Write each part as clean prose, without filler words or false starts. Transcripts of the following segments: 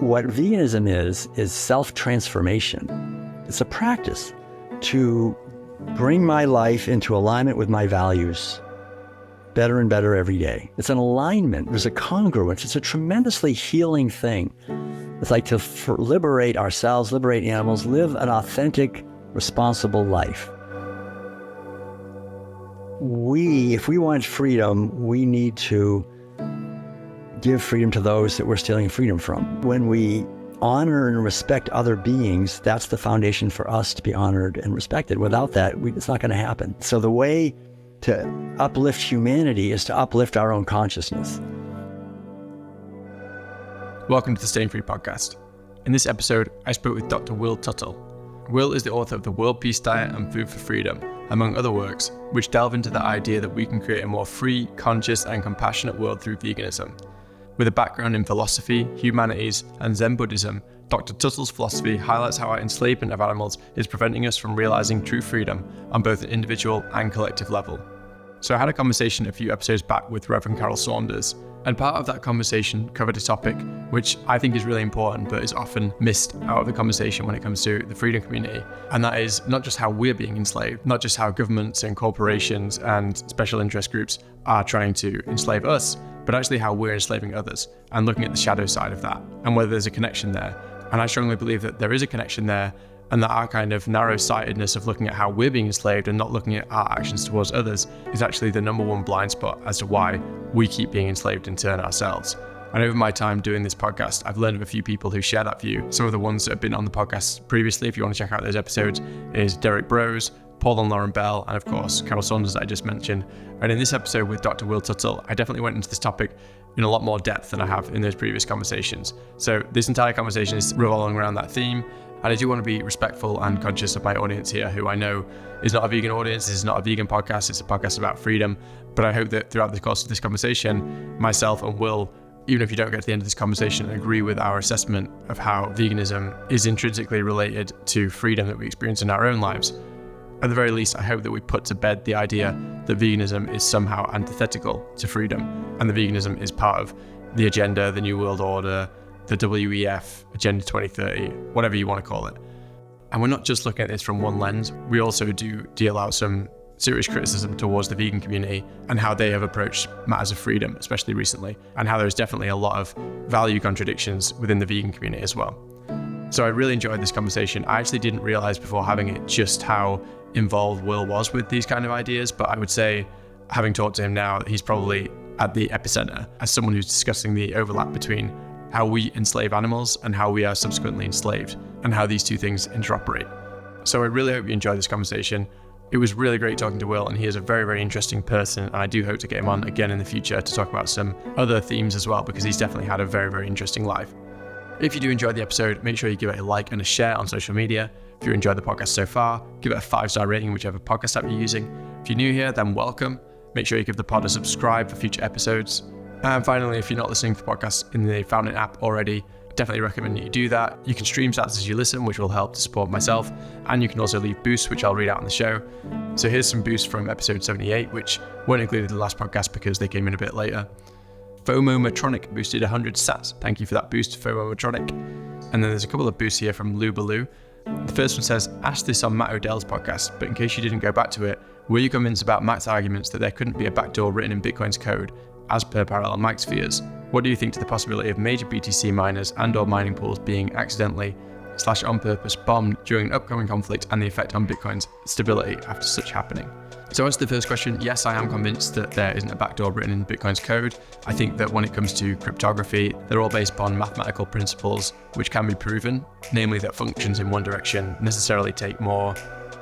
What veganism is self-transformation. It's a practice to bring my life into alignment with my values better and better every day. It's an alignment. There's a congruence. It's a tremendously healing thing. It's like to liberate ourselves, liberate animals, live an authentic, responsible life. If we want freedom, we need to give freedom to those that we're stealing freedom from. When we honor and respect other beings, that's the foundation for us to be honored and respected. Without that, it's not going to happen. So the way to uplift humanity is to uplift our own consciousness. Welcome to the Staying Free podcast. In this episode, I spoke with Dr. Will Tuttle. Will is the author of The World Peace Diet and Food for Freedom, among other works, which delve into the idea that we can create a more free, conscious, and compassionate world through veganism. With a background in philosophy, humanities, and Zen Buddhism, Dr. Tuttle's philosophy highlights how our enslavement of animals is preventing us from realizing true freedom on both an individual and collective level. So I had a conversation a few episodes back with Reverend Carol Saunders, and part of that conversation covered a topic which I think is really important but is often missed out of the conversation when it comes to the freedom community, and that is not just how we're being enslaved, not just how governments and corporations and special interest groups are trying to enslave us, but actually how we're enslaving others, and looking at the shadow side of that and whether there's a connection there. And I strongly believe that there is a connection there, and that our kind of narrow-sightedness of looking at how we're being enslaved and not looking at our actions towards others is actually the number one blind spot as to why we keep being enslaved in turn ourselves. And over my time doing this podcast, I've learned of a few people who share that view. Some of the ones that have been on the podcast previously, if you want to check out those episodes, is Derek Brose, Paul and Lauren Bell, and of course, Carol Saunders that I just mentioned. And in this episode with Dr. Will Tuttle, I definitely went into this topic in a lot more depth than I have in those previous conversations. So this entire conversation is revolving around that theme. And I do want to be respectful and conscious of my audience here, who I know is not a vegan audience. This is not a vegan podcast. It's a podcast about freedom. But I hope that throughout the course of this conversation, myself and Will, even if you don't get to the end of this conversation, agree with our assessment of how veganism is intrinsically related to freedom that we experience in our own lives. At the very least, I hope that we put to bed the idea that veganism is somehow antithetical to freedom, and that veganism is part of the agenda, the New World Order, the WEF, Agenda 2030, whatever you want to call it. And we're not just looking at this from one lens. We also do deal out some serious criticism towards the vegan community and how they have approached matters of freedom, especially recently, and how there's definitely a lot of value contradictions within the vegan community as well. So I really enjoyed this conversation. I actually didn't realize before having it just how involved Will was with these kind of ideas, but I would say, having talked to him now, that he's probably at the epicenter as someone who's discussing the overlap between how we enslave animals and how we are subsequently enslaved, and how these two things interoperate. So I really hope you enjoyed this conversation. It was really great talking to Will, and he is a very, very interesting person, and I do hope to get him on again in the future to talk about some other themes as well, because he's definitely had a very, very interesting life. If you do enjoy the episode, make sure you give it a like and a share on social media. If you enjoyed the podcast so far, give it a 5-star rating, whichever podcast app you're using. If you're new here, then welcome. Make sure you give the pod a subscribe for future episodes. And finally, if you're not listening to the podcast in the Fountain app already, definitely recommend that you do that. You can stream stats as you listen, which will help to support myself. And you can also leave boosts, which I'll read out on the show. So here's some boosts from episode 78, which weren't included in the last podcast because they came in a bit later. FOMO Matronic boosted 100 sats. Thank you for that boost, FOMO Matronic. And then there's a couple of boosts here from Lou Baloo. The first one says, asked this on Matt Odell's podcast, but in case you didn't go back to it, were you convinced about Matt's arguments that there couldn't be a backdoor written in Bitcoin's code, as per parallel Mike's fears? What do you think to the possibility of major BTC miners and or mining pools being accidentally / on purpose bombed during an upcoming conflict, and the effect on Bitcoin's stability after such happening? So as to the first question, yes, I am convinced that there isn't a backdoor written in Bitcoin's code. I think that when it comes to cryptography, they're all based upon mathematical principles which can be proven, namely that functions in one direction necessarily take more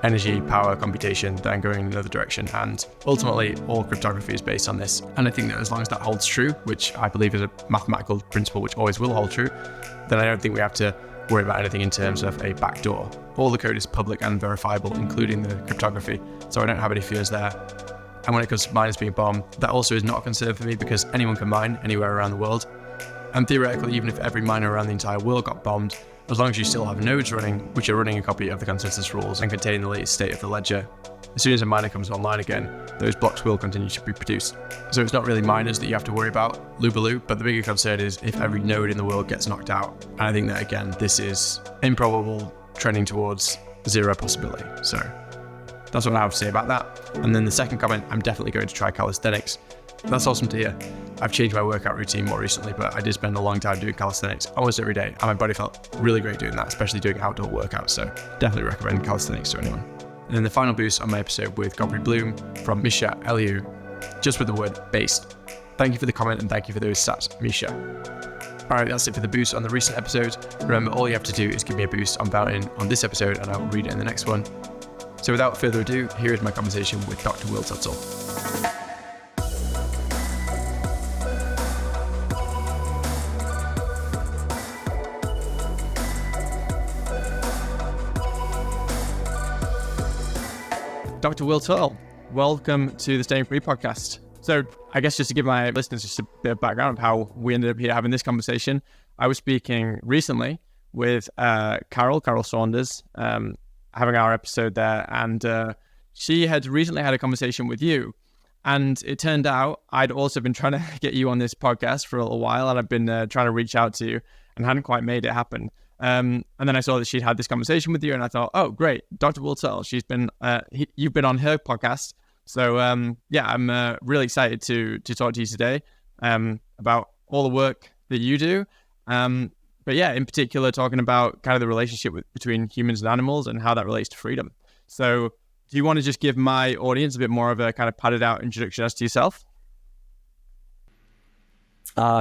energy, power, computation than going in another direction. And ultimately, all cryptography is based on this. And I think that as long as that holds true, which I believe is a mathematical principle which always will hold true, then I don't think we have to worry about anything in terms of a backdoor. All the code is public and verifiable, including the cryptography, so I don't have any fears there. And when it comes to miners being bombed, that also is not a concern for me because anyone can mine anywhere around the world. And theoretically, even if every miner around the entire world got bombed, as long as you still have nodes running, which are running a copy of the consensus rules and contain the latest state of the ledger. As soon as a miner comes online again, those blocks will continue to be produced. So it's not really miners that you have to worry about, Lubaloo, but the bigger concern is if every node in the world gets knocked out. And I think that, again, this is improbable, trending towards zero possibility. So that's what I have to say about that. And then the second comment, I'm definitely going to try calisthenics. That's awesome to hear. I've changed my workout routine more recently, but I did spend a long time doing calisthenics almost every day, and my body felt really great doing that, especially doing outdoor workouts. So definitely recommend calisthenics to anyone. And then the final boost on my episode with Godfrey Bloom from Misha Eliu, just with the word based. Thank you for the comment and thank you for those stats, Misha. All right, that's it for the boost on the recent episodes. Remember, all you have to do is give me a boost on Fountain on this episode and I will read it in the next one. So without further ado, here is my conversation with Dr. Will Tuttle. Dr. Will Tuttle, welcome to the Staying Free podcast. So I guess just to give my listeners just a bit of background of how we ended up here having this conversation, I was speaking recently with Carol Saunders, having our episode there, and she had recently had a conversation with you. And it turned out I'd also been trying to get you on this podcast for a little while, and I've been trying to reach out to you and hadn't quite made it happen. And then I saw that she'd had this conversation with you, and I thought, oh, great, Dr. Will Tuttle, you've been on her podcast. So, I'm really excited to talk to you today about all the work that you do. But yeah, in particular, talking about kind of the relationship between humans and animals and how that relates to freedom. So do you want to just give my audience a bit more of a kind of padded out introduction as to yourself?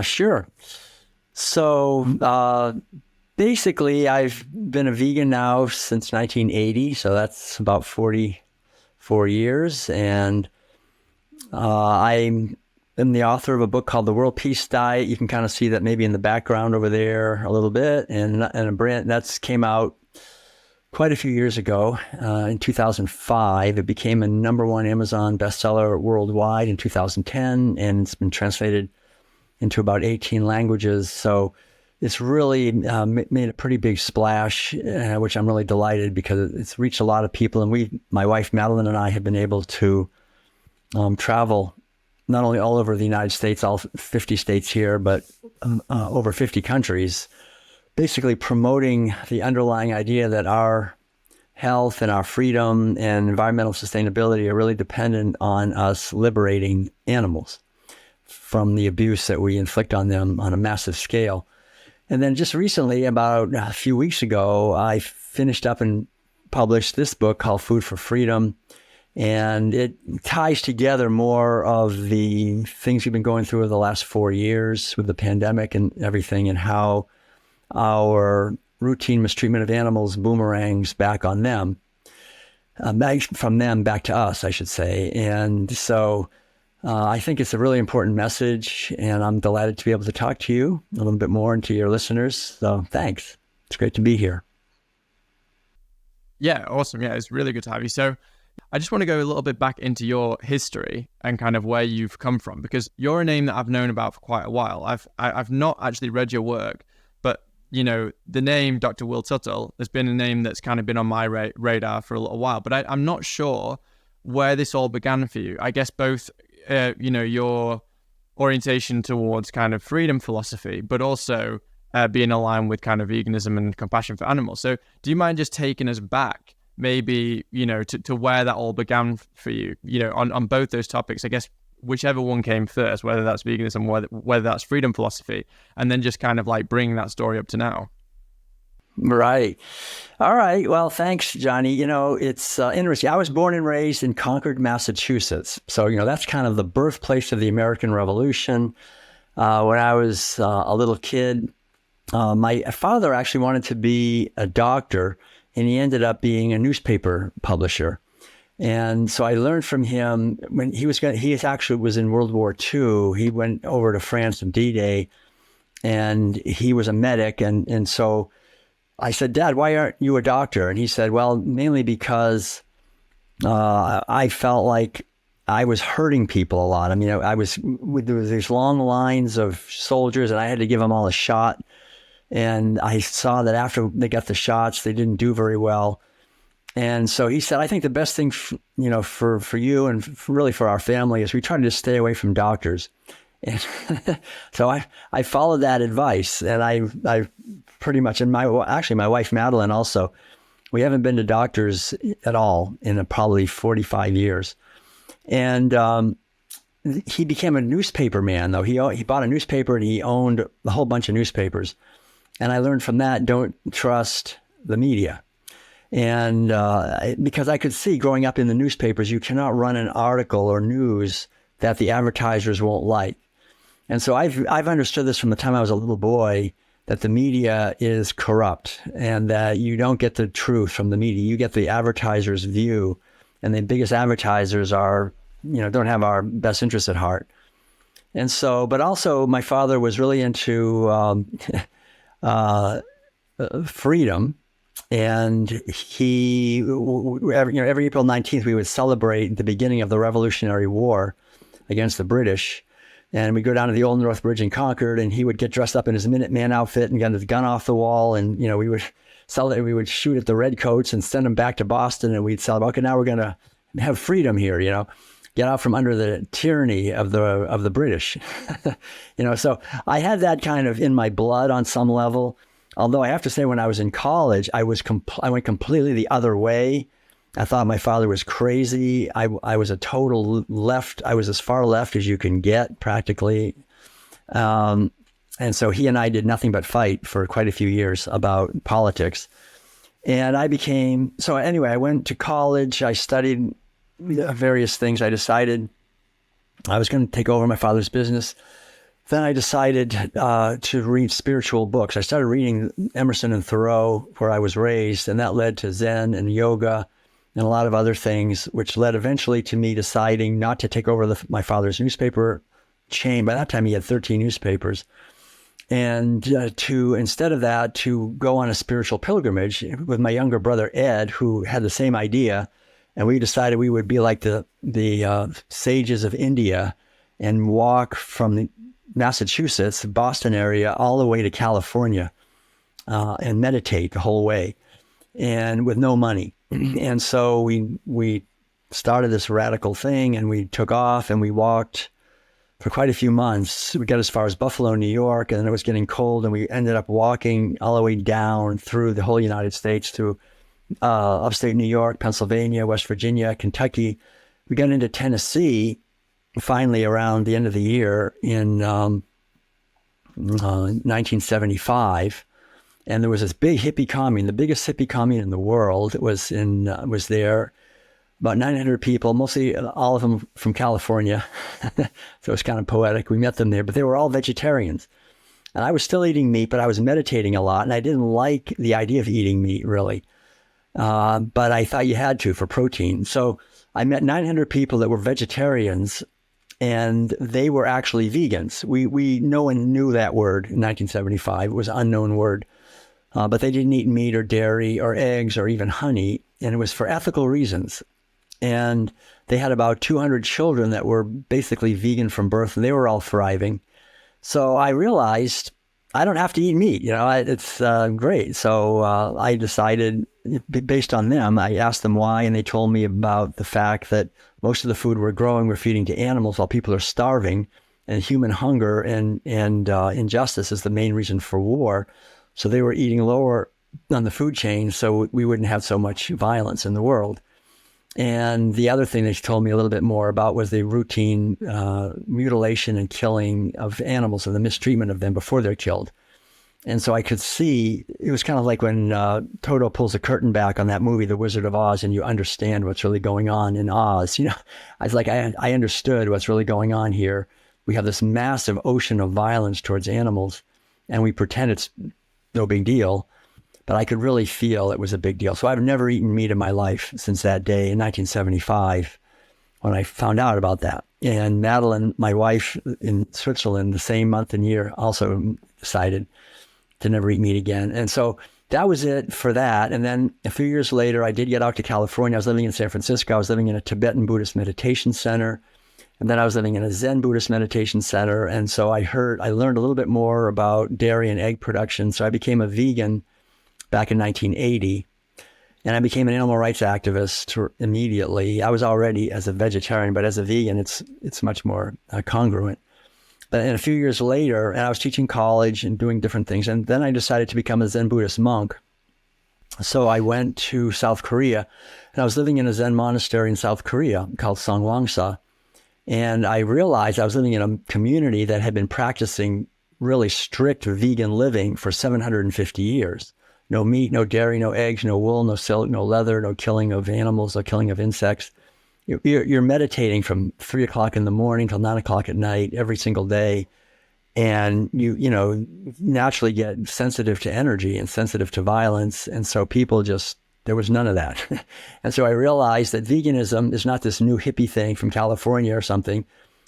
Sure. So, basically, I've been a vegan now since 1980, so that's about 44 years, and I'm the author of a book called The World Peace Diet. You can kind of see that maybe in the background over there a little bit, and a brand that's came out quite a few years ago. In 2005, it became a #1 Amazon bestseller worldwide in 2010, and it's been translated into about 18 languages. So it's really made a pretty big splash, which I'm really delighted because it's reached a lot of people. And my wife Madeline and I have been able to travel not only all over the United States, all 50 states here, but over 50 countries, basically promoting the underlying idea that our health and our freedom and environmental sustainability are really dependent on us liberating animals from the abuse that we inflict on them on a massive scale. And then just recently, about a few weeks ago, I finished up and published this book called Food for Freedom. And it ties together more of the things we've been going through over the last 4 years with the pandemic and everything, and how our routine mistreatment of animals boomerangs back on them, from them back to us, I should say. And so I think it's a really important message, and I'm delighted to be able to talk to you a little bit more and to your listeners. So thanks. It's great to be here. Yeah, awesome. Yeah, it's really good to have you. So I just want to go a little bit back into your history and kind of where you've come from, because you're a name that I've known about for quite a while. I've not actually read your work, but you know, the name Dr. Will Tuttle has been a name that's kind of been on my radar for a little while, but I'm not sure where this all began for you. I guess both your orientation towards kind of freedom philosophy, but also being aligned with kind of veganism and compassion for animals. So do you mind just taking us back maybe, to where that all began for you, on both those topics, I guess, whichever one came first, whether that's veganism, whether that's freedom philosophy, and then just kind of like bringing that story up to now. Right. All right. Well, thanks, Johnny. It's interesting. I was born and raised in Concord, Massachusetts. So, that's kind of the birthplace of the American Revolution. When I was a little kid, my father actually wanted to be a doctor, and he ended up being a newspaper publisher. And so I learned from him when he actually was in World War II. He went over to France on D-Day, and he was a medic. And so I said, Dad, why aren't you a doctor? And he said, well, mainly because I felt like I was hurting people a lot. I mean, there was these long lines of soldiers, and I had to give them all a shot. And I saw that after they got the shots, they didn't do very well. And so he said, I think the best thing, for you and really for our family is we try to just stay away from doctors. And so I followed that advice, and I pretty much, and my wife, Madeline, also, we haven't been to doctors at all in probably 45 years. And he became a newspaper man, though. He bought a newspaper, and he owned a whole bunch of newspapers. And I learned from that, don't trust the media. And because I could see growing up in the newspapers, you cannot run an article or news that the advertisers won't like. And so I've understood this from the time I was a little boy, that the media is corrupt and that you don't get the truth from the media. You get the advertiser's view, and the biggest advertisers are, don't have our best interests at heart. And so, but also my father was really into freedom. And he, every April 19th, we would celebrate the beginning of the Revolutionary War against the British. And we'd go down to the Old North Bridge in Concord, and he would get dressed up in his Minuteman outfit and get his gun off the wall. And, we would we would shoot at the redcoats and send them back to Boston. And we'd celebrate, okay, now we're going to have freedom here, get out from under the tyranny of the British. So I had that kind of in my blood on some level. Although I have to say, when I was in college, I went completely the other way. I thought my father was crazy. I was a total left. I was as far left as you can get, practically. And so he and I did nothing but fight for quite a few years about politics. And so anyway, I went to college. I studied various things. I decided I was going to take over my father's business. Then I decided to read spiritual books. I started reading Emerson and Thoreau, where I was raised, and that led to Zen and yoga and a lot of other things, which led eventually to me deciding not to take over my father's newspaper chain. By that time, he had 13 newspapers. And instead of that, to go on a spiritual pilgrimage with my younger brother, Ed, who had the same idea. And we decided we would be like the sages of India and walk from Massachusetts, Boston area, all the way to California and meditate the whole way, and with no money. And so we started this radical thing, and we took off, and we walked for quite a few months. We got as far as Buffalo, New York, and then it was getting cold, and we ended up walking all the way down through the whole United States, through upstate New York, Pennsylvania, West Virginia, Kentucky. We got into Tennessee finally around the end of the year in 1975, and there was this big hippie commune, the biggest hippie commune in the world. It was there, about 900 people, mostly all of them from California. So it's kind of poetic. We met them there, but they were all vegetarians. And I was still eating meat, but I was meditating a lot, and I didn't like the idea of eating meat, really. But I thought you had to for protein. So I met 900 people that were vegetarians, and they were actually vegans. No one knew that word in 1975. It was an unknown word. But they didn't eat meat or dairy or eggs or even honey, and it was for ethical reasons. And they had about 200 children that were basically vegan from birth, and they were all thriving. So I realized I don't have to eat meat, it's great. So I decided, based on them, I asked them why, and they told me about the fact that most of the food we're growing, we're feeding to animals while people are starving, and human hunger and injustice is the main reason for war. So they were eating lower on the food chain so we wouldn't have so much violence in the world. And the other thing they told me a little bit more about was the routine mutilation and killing of animals and the mistreatment of them before they're killed. And so I could see, it was kind of like when Toto pulls the curtain back on that movie, The Wizard of Oz, and you understand what's really going on in Oz. I was like, I understood what's really going on here. We have this massive ocean of violence towards animals, and we pretend it's no big deal. But I could really feel it was a big deal. So I've never eaten meat in my life since that day in 1975 when I found out about that. And Madeline, my wife in Switzerland, the same month and year, also decided to never eat meat again. And so that was it for that. And then a few years later, I did get out to California. I was living in San Francisco. I was living in a Tibetan Buddhist meditation center. And then I was living in a Zen Buddhist meditation center. And so I learned a little bit more about dairy and egg production. So I became a vegan back in 1980. And I became an animal rights activist immediately. I was already as a vegetarian, but as a vegan, it's much more congruent. But a few years later, and I was teaching college and doing different things. And then I decided to become a Zen Buddhist monk. So I went to South Korea, and I was living in a Zen monastery in South Korea called Songwangsa. And I realized I was living in a community that had been practicing really strict vegan living for 750 years. No meat, no dairy, no eggs, no wool, no silk, no leather, no killing of animals, no killing of insects. You're meditating from 3 o'clock in the morning till 9 o'clock at night every single day. And you naturally get sensitive to energy and sensitive to violence. And so there was none of that. And so I realized that veganism is not this new hippie thing from California or something.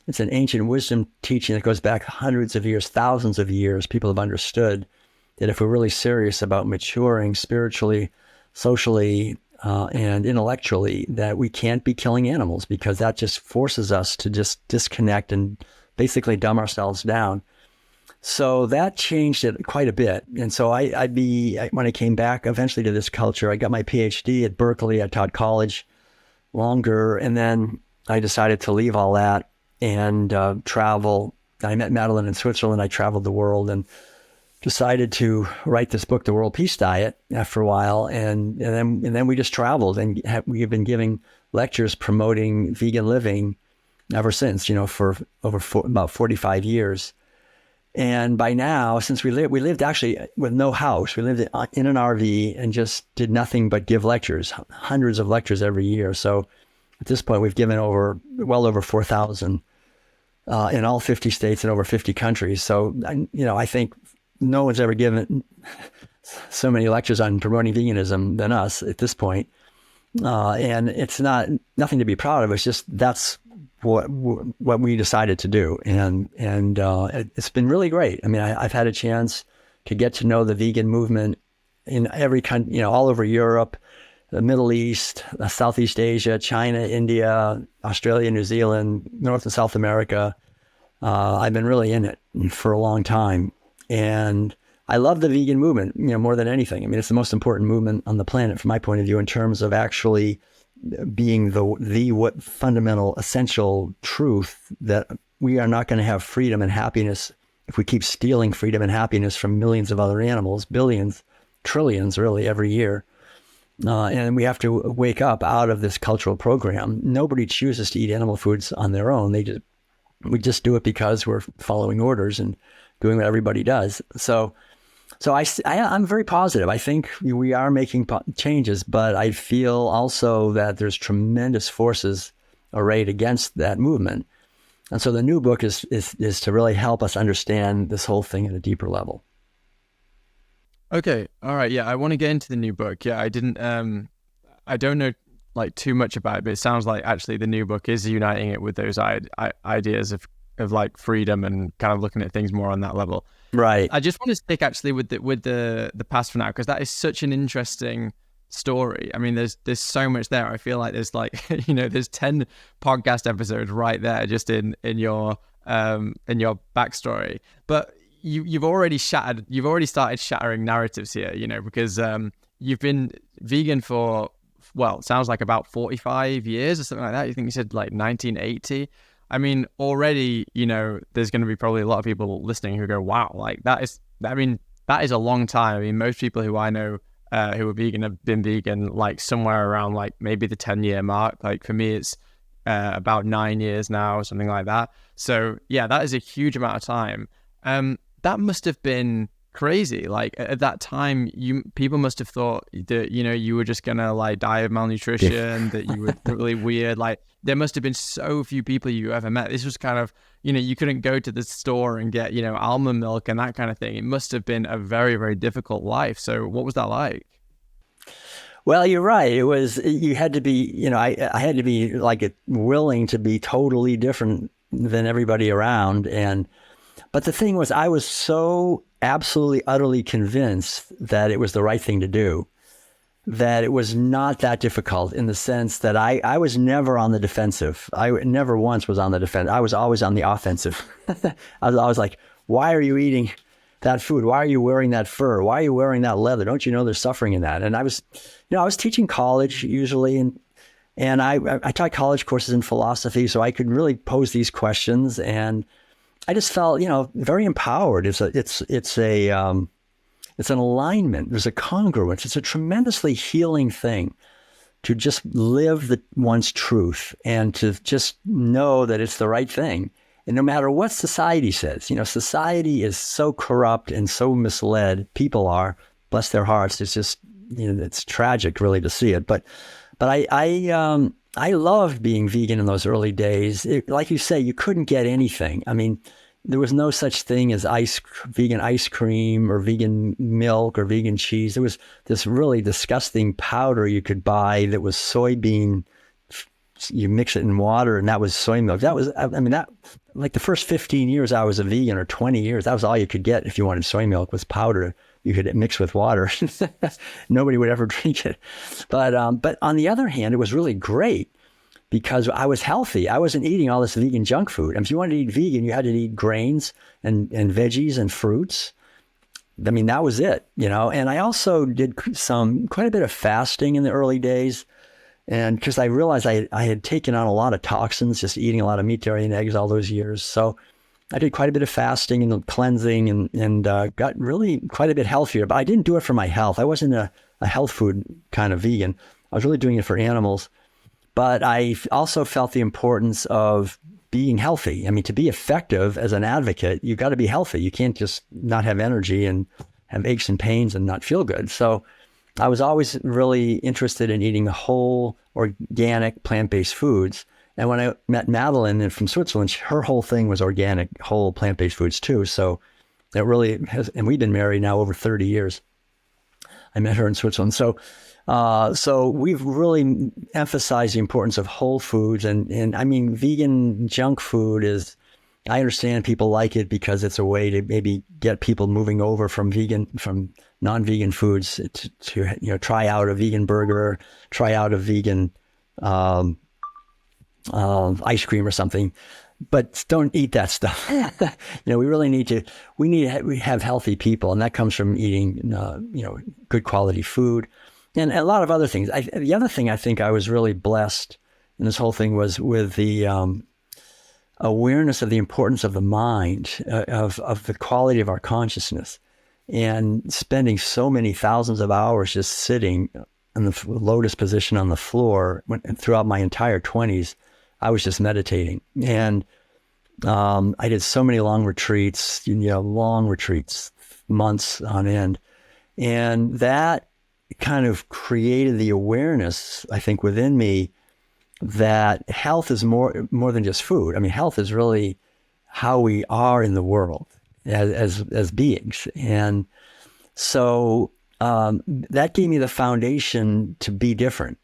It's an ancient wisdom teaching that goes back hundreds of years, thousands of years. People have understood that if we're really serious about maturing spiritually, socially, and intellectually, that we can't be killing animals, because that just forces us to just disconnect and basically dumb ourselves down. So that changed it quite a bit. And so when I came back eventually to this culture, I got my PhD at Berkeley. I taught college longer. And then I decided to leave all that and travel. I met Madeline in Switzerland. I traveled the world and decided to write this book, The World Peace Diet, after a while. And then we just traveled, and we have been giving lectures promoting vegan living ever since, for about 45 years. And by now, since we lived actually with no house, we lived in an RV and just did nothing but give lectures, hundreds of lectures every year. So at this point, we've given well over 4,000 in all 50 states and over 50 countries. So, I think no one's ever given so many lectures on promoting veganism than us at this point. And it's nothing to be proud of. It's just that's what we decided to do. And it's been really great. I mean, I've had a chance to get to know the vegan movement in every country, all over Europe, the Middle East, Southeast Asia, China, India, Australia, New Zealand, North and South America. I've been really in it for a long time. And I love the vegan movement, more than anything. I mean, it's the most important movement on the planet from my point of view, in terms of actually being what fundamental, essential truth that we are not going to have freedom and happiness if we keep stealing freedom and happiness from millions of other animals, billions, trillions, really, every year. And we have to wake up out of this cultural program. Nobody chooses to eat animal foods on their own. We just do it because we're following orders and doing what everybody does. So I'm very positive. I think we are making changes, but I feel also that there's tremendous forces arrayed against that movement. And so the new book is to really help us understand this whole thing at a deeper level. Okay. All right. Yeah. I want to get into the new book. Yeah. I don't know too much about it, but it sounds like actually the new book is uniting it with those ideas of like freedom and kind of looking at things more on that level. Right. I just want to stick actually with the past for now, because that is such an interesting story. I mean, there's so much there. I feel like there's there's 10 podcast episodes right there just in your backstory. But you've already started shattering narratives here, because you've been vegan for, well, it sounds like about 45 years or something like that. You think you said like 1980. I mean, already, there's going to be probably a lot of people listening who go, wow, like that is a long time. I mean, most people who I know who are vegan have been vegan like somewhere around like maybe the 10-year mark. Like for me, it's about 9 years now, or something like that. So yeah, that is a huge amount of time. That must have been crazy. Like at that time, people must have thought that you were just gonna like die of malnutrition, that you were really weird. Like there must have been so few people you ever met. This was kind of, you couldn't go to the store and get almond milk and that kind of thing. It must have been a very, very difficult life. So what was that like? Well, you're right. It was, you had to be, I had to be like willing to be totally different than everybody around. But the thing was, I was so absolutely, utterly convinced that it was the right thing to do that it was not that difficult in the sense that I was never on the defensive. I never once was on the defense. I was always on the offensive. I was always like, why are you eating that food? Why are you wearing that fur? Why are you wearing that leather? Don't you know there's suffering in that? And I was teaching college usually, and I taught college courses in philosophy, so I could really pose these questions, and I just felt, very empowered. It's an alignment. There's a congruence. It's a tremendously healing thing to just live one's truth and to just know that it's the right thing. And no matter what society says, society is so corrupt and so misled. People are, bless their hearts. It's just, it's tragic really to see it. But I loved being vegan in those early days. Like you say, you couldn't get anything. I mean, there was no such thing as vegan ice cream or vegan milk or vegan cheese. There was this really disgusting powder you could buy that was soybean. You mix it in water, and that was soy milk. That was, like the first 15 years I was a vegan, or 20 years, that was all you could get if you wanted soy milk, was powder you could mix with water. Nobody would ever drink it. But on the other hand, it was really great, because I was healthy. I wasn't eating all this vegan junk food. If you wanted to eat vegan, you had to eat grains and veggies and fruits. I mean, that was it, And I also did quite a bit of fasting in the early days. And because I realized I had taken on a lot of toxins, just eating a lot of meat, dairy, and eggs all those years. So I did quite a bit of fasting and cleansing and got really quite a bit healthier. But I didn't do it for my health. I wasn't a health food kind of vegan. I was really doing it for animals. But I also felt the importance of being healthy. I mean, to be effective as an advocate, you've got to be healthy. You can't just not have energy and have aches and pains and not feel good. So I was always really interested in eating whole, organic, plant-based foods. And when I met Madeline from Switzerland, her whole thing was organic, whole plant-based foods too. So it really has, and we've been married now over 30 years. I met her in Switzerland. So we've really emphasized the importance of whole foods. And I mean, vegan junk food I understand people like it because it's a way to maybe get people moving over from non-vegan foods to try out a vegan burger, try out a vegan ice cream or something, but don't eat that stuff. We really need to have healthy people, and that comes from eating good quality food and a lot of other things. The other thing I think I was really blessed in this whole thing was with the awareness of the importance of the mind, of the quality of our consciousness, and spending so many thousands of hours just sitting in the lotus position on the floor. Throughout my entire 20s, I was just meditating. And I did so many long retreats, months on end. And that kind of created the awareness, I think, within me that health is more than just food. I mean, health is really how we are in the world as beings. And so that gave me the foundation to be different.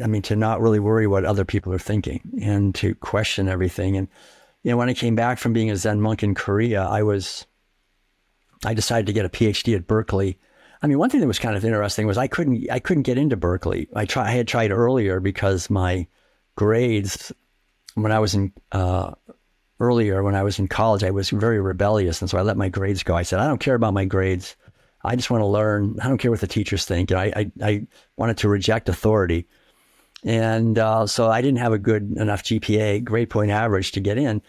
I mean, to not really worry what other people are thinking and to question everything. And, when I came back from being a Zen monk in Korea, I decided to get a PhD at Berkeley. I mean, one thing that was kind of interesting was I couldn't get into Berkeley. I had tried earlier because my grades when I was in college, I was very rebellious. And so I let my grades go. I said, I don't care about my grades. I just want to learn. I don't care what the teachers think. And I wanted to reject authority. And so I didn't have a good enough GPA, grade point average, to get in.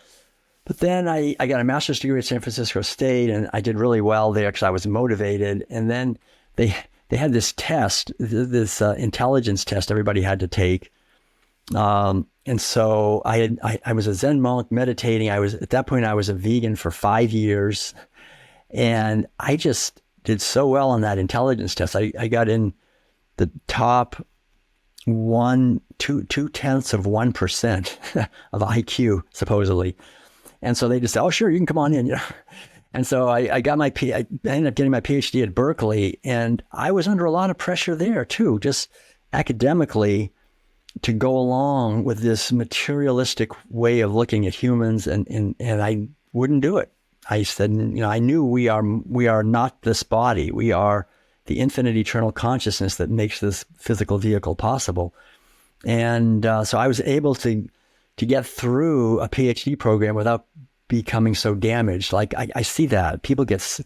But then I got a master's degree at San Francisco State, and I did really well there because I was motivated. And then they had this test, this intelligence test everybody had to take. And so I was a Zen monk meditating. At that point, I was a vegan for 5 years, and I just did so well on that intelligence test. I got in the top 0.2% of IQ, supposedly. And so they just said, oh, sure, you can come on in. And so I ended up getting my PhD at Berkeley, and I was under a lot of pressure there too, just academically, to go along with this materialistic way of looking at humans, and I wouldn't do it. I said, I knew we are not this body. We are the infinite eternal consciousness that makes this physical vehicle possible. And so I was able to get through a PhD program without becoming so damaged. Like I see that people get,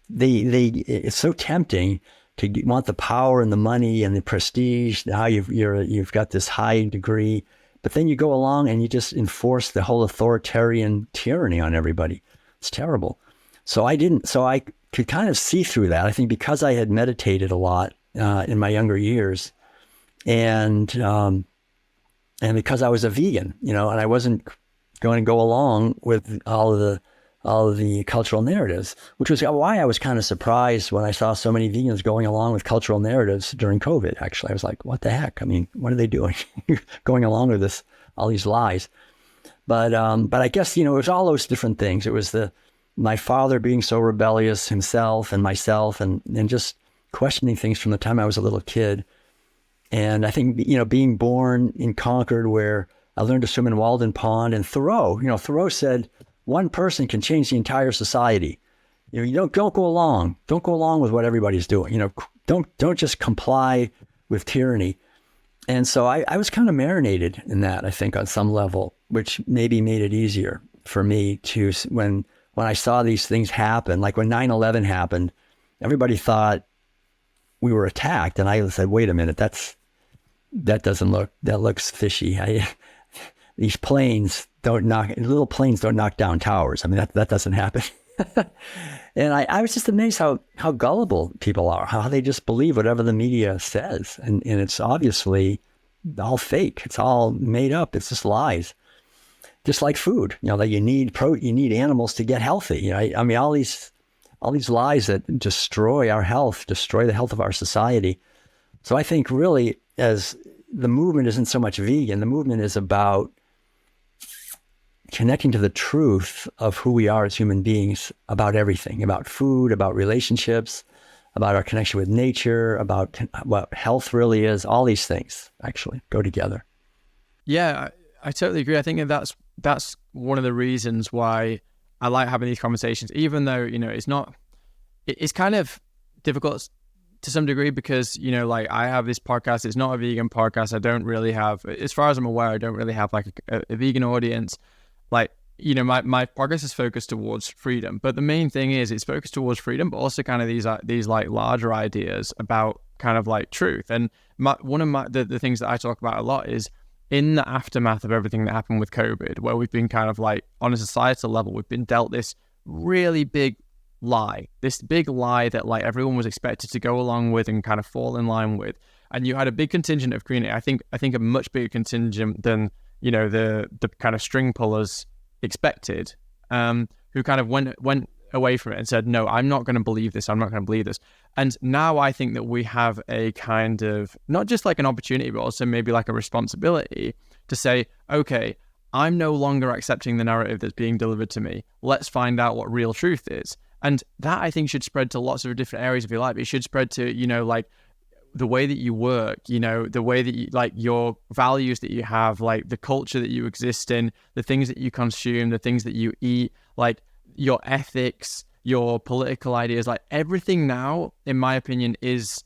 it's so tempting to want the power and the money and the prestige. Now you've got this high degree, but then you go along and you just enforce the whole authoritarian tyranny on everybody. It's terrible. So I could kind of see through that. I think because I had meditated a lot in my younger years, and because I was a vegan, and I wasn't going to go along with all of the cultural narratives, which was why I was kind of surprised when I saw so many vegans going along with cultural narratives during COVID. Actually, I was like, what the heck? I mean, what are they doing? Going along with this, all these lies. But I guess, it was all those different things. It was my father being so rebellious himself and myself and just questioning things from the time I was a little kid. And I think, being born in Concord, where I learned to swim in Walden Pond, and Thoreau said, one person can change the entire society. You don't go along. Don't go along with what everybody's doing. Don't just comply with tyranny. And so I was kind of marinated in that, I think, on some level, which maybe made it easier for me to, when I saw these things happen, like when 9/11 happened, everybody thought we were attacked. And I said, wait a minute, that looks fishy. These little planes don't knock down towers. I mean, that doesn't happen. And I was just amazed how gullible people are, how they just believe whatever the media says. And it's obviously all fake. It's all made up. It's just lies. Just like food, that you need animals to get healthy. I mean, all these lies that destroy our health, destroy the health of our society. So I think really, as the movement isn't so much vegan, the movement is about connecting to the truth of who we are as human beings, about everything, about food, about relationships, about our connection with nature, about what health really is. All these things actually go together. Yeah, I totally agree. I think that's one of the reasons why I like having these conversations, even though, it's kind of difficult to some degree because, like I have this podcast, it's not a vegan podcast. I don't really have, as far as I'm aware, I don't really have like a vegan audience. Like, my podcast is focused towards freedom, but the main thing is it's focused towards freedom, but also kind of these like larger ideas about kind of like truth. And one of the things that I talk about a lot is in the aftermath of everything that happened with COVID, where we've been kind of like on a societal level, we've been dealt this really big lie that like everyone was expected to go along with and kind of fall in line with. And you had a big contingent of community. I think a much bigger contingent than, the kind of string pullers expected, who kind of went away from it and said, no, I'm not going to believe this. I'm not going to believe this. And now I think that we have a kind of, not just like an opportunity, but also maybe like a responsibility to say, okay, I'm no longer accepting the narrative that's being delivered to me. Let's find out what real truth is. And that I think should spread to lots of different areas of your life. It should spread to, like the way that you work, the way that you, like your values that you have, like the culture that you exist in, the things that you consume, the things that you eat, like your ethics, your political ideas, like everything now, in my opinion, is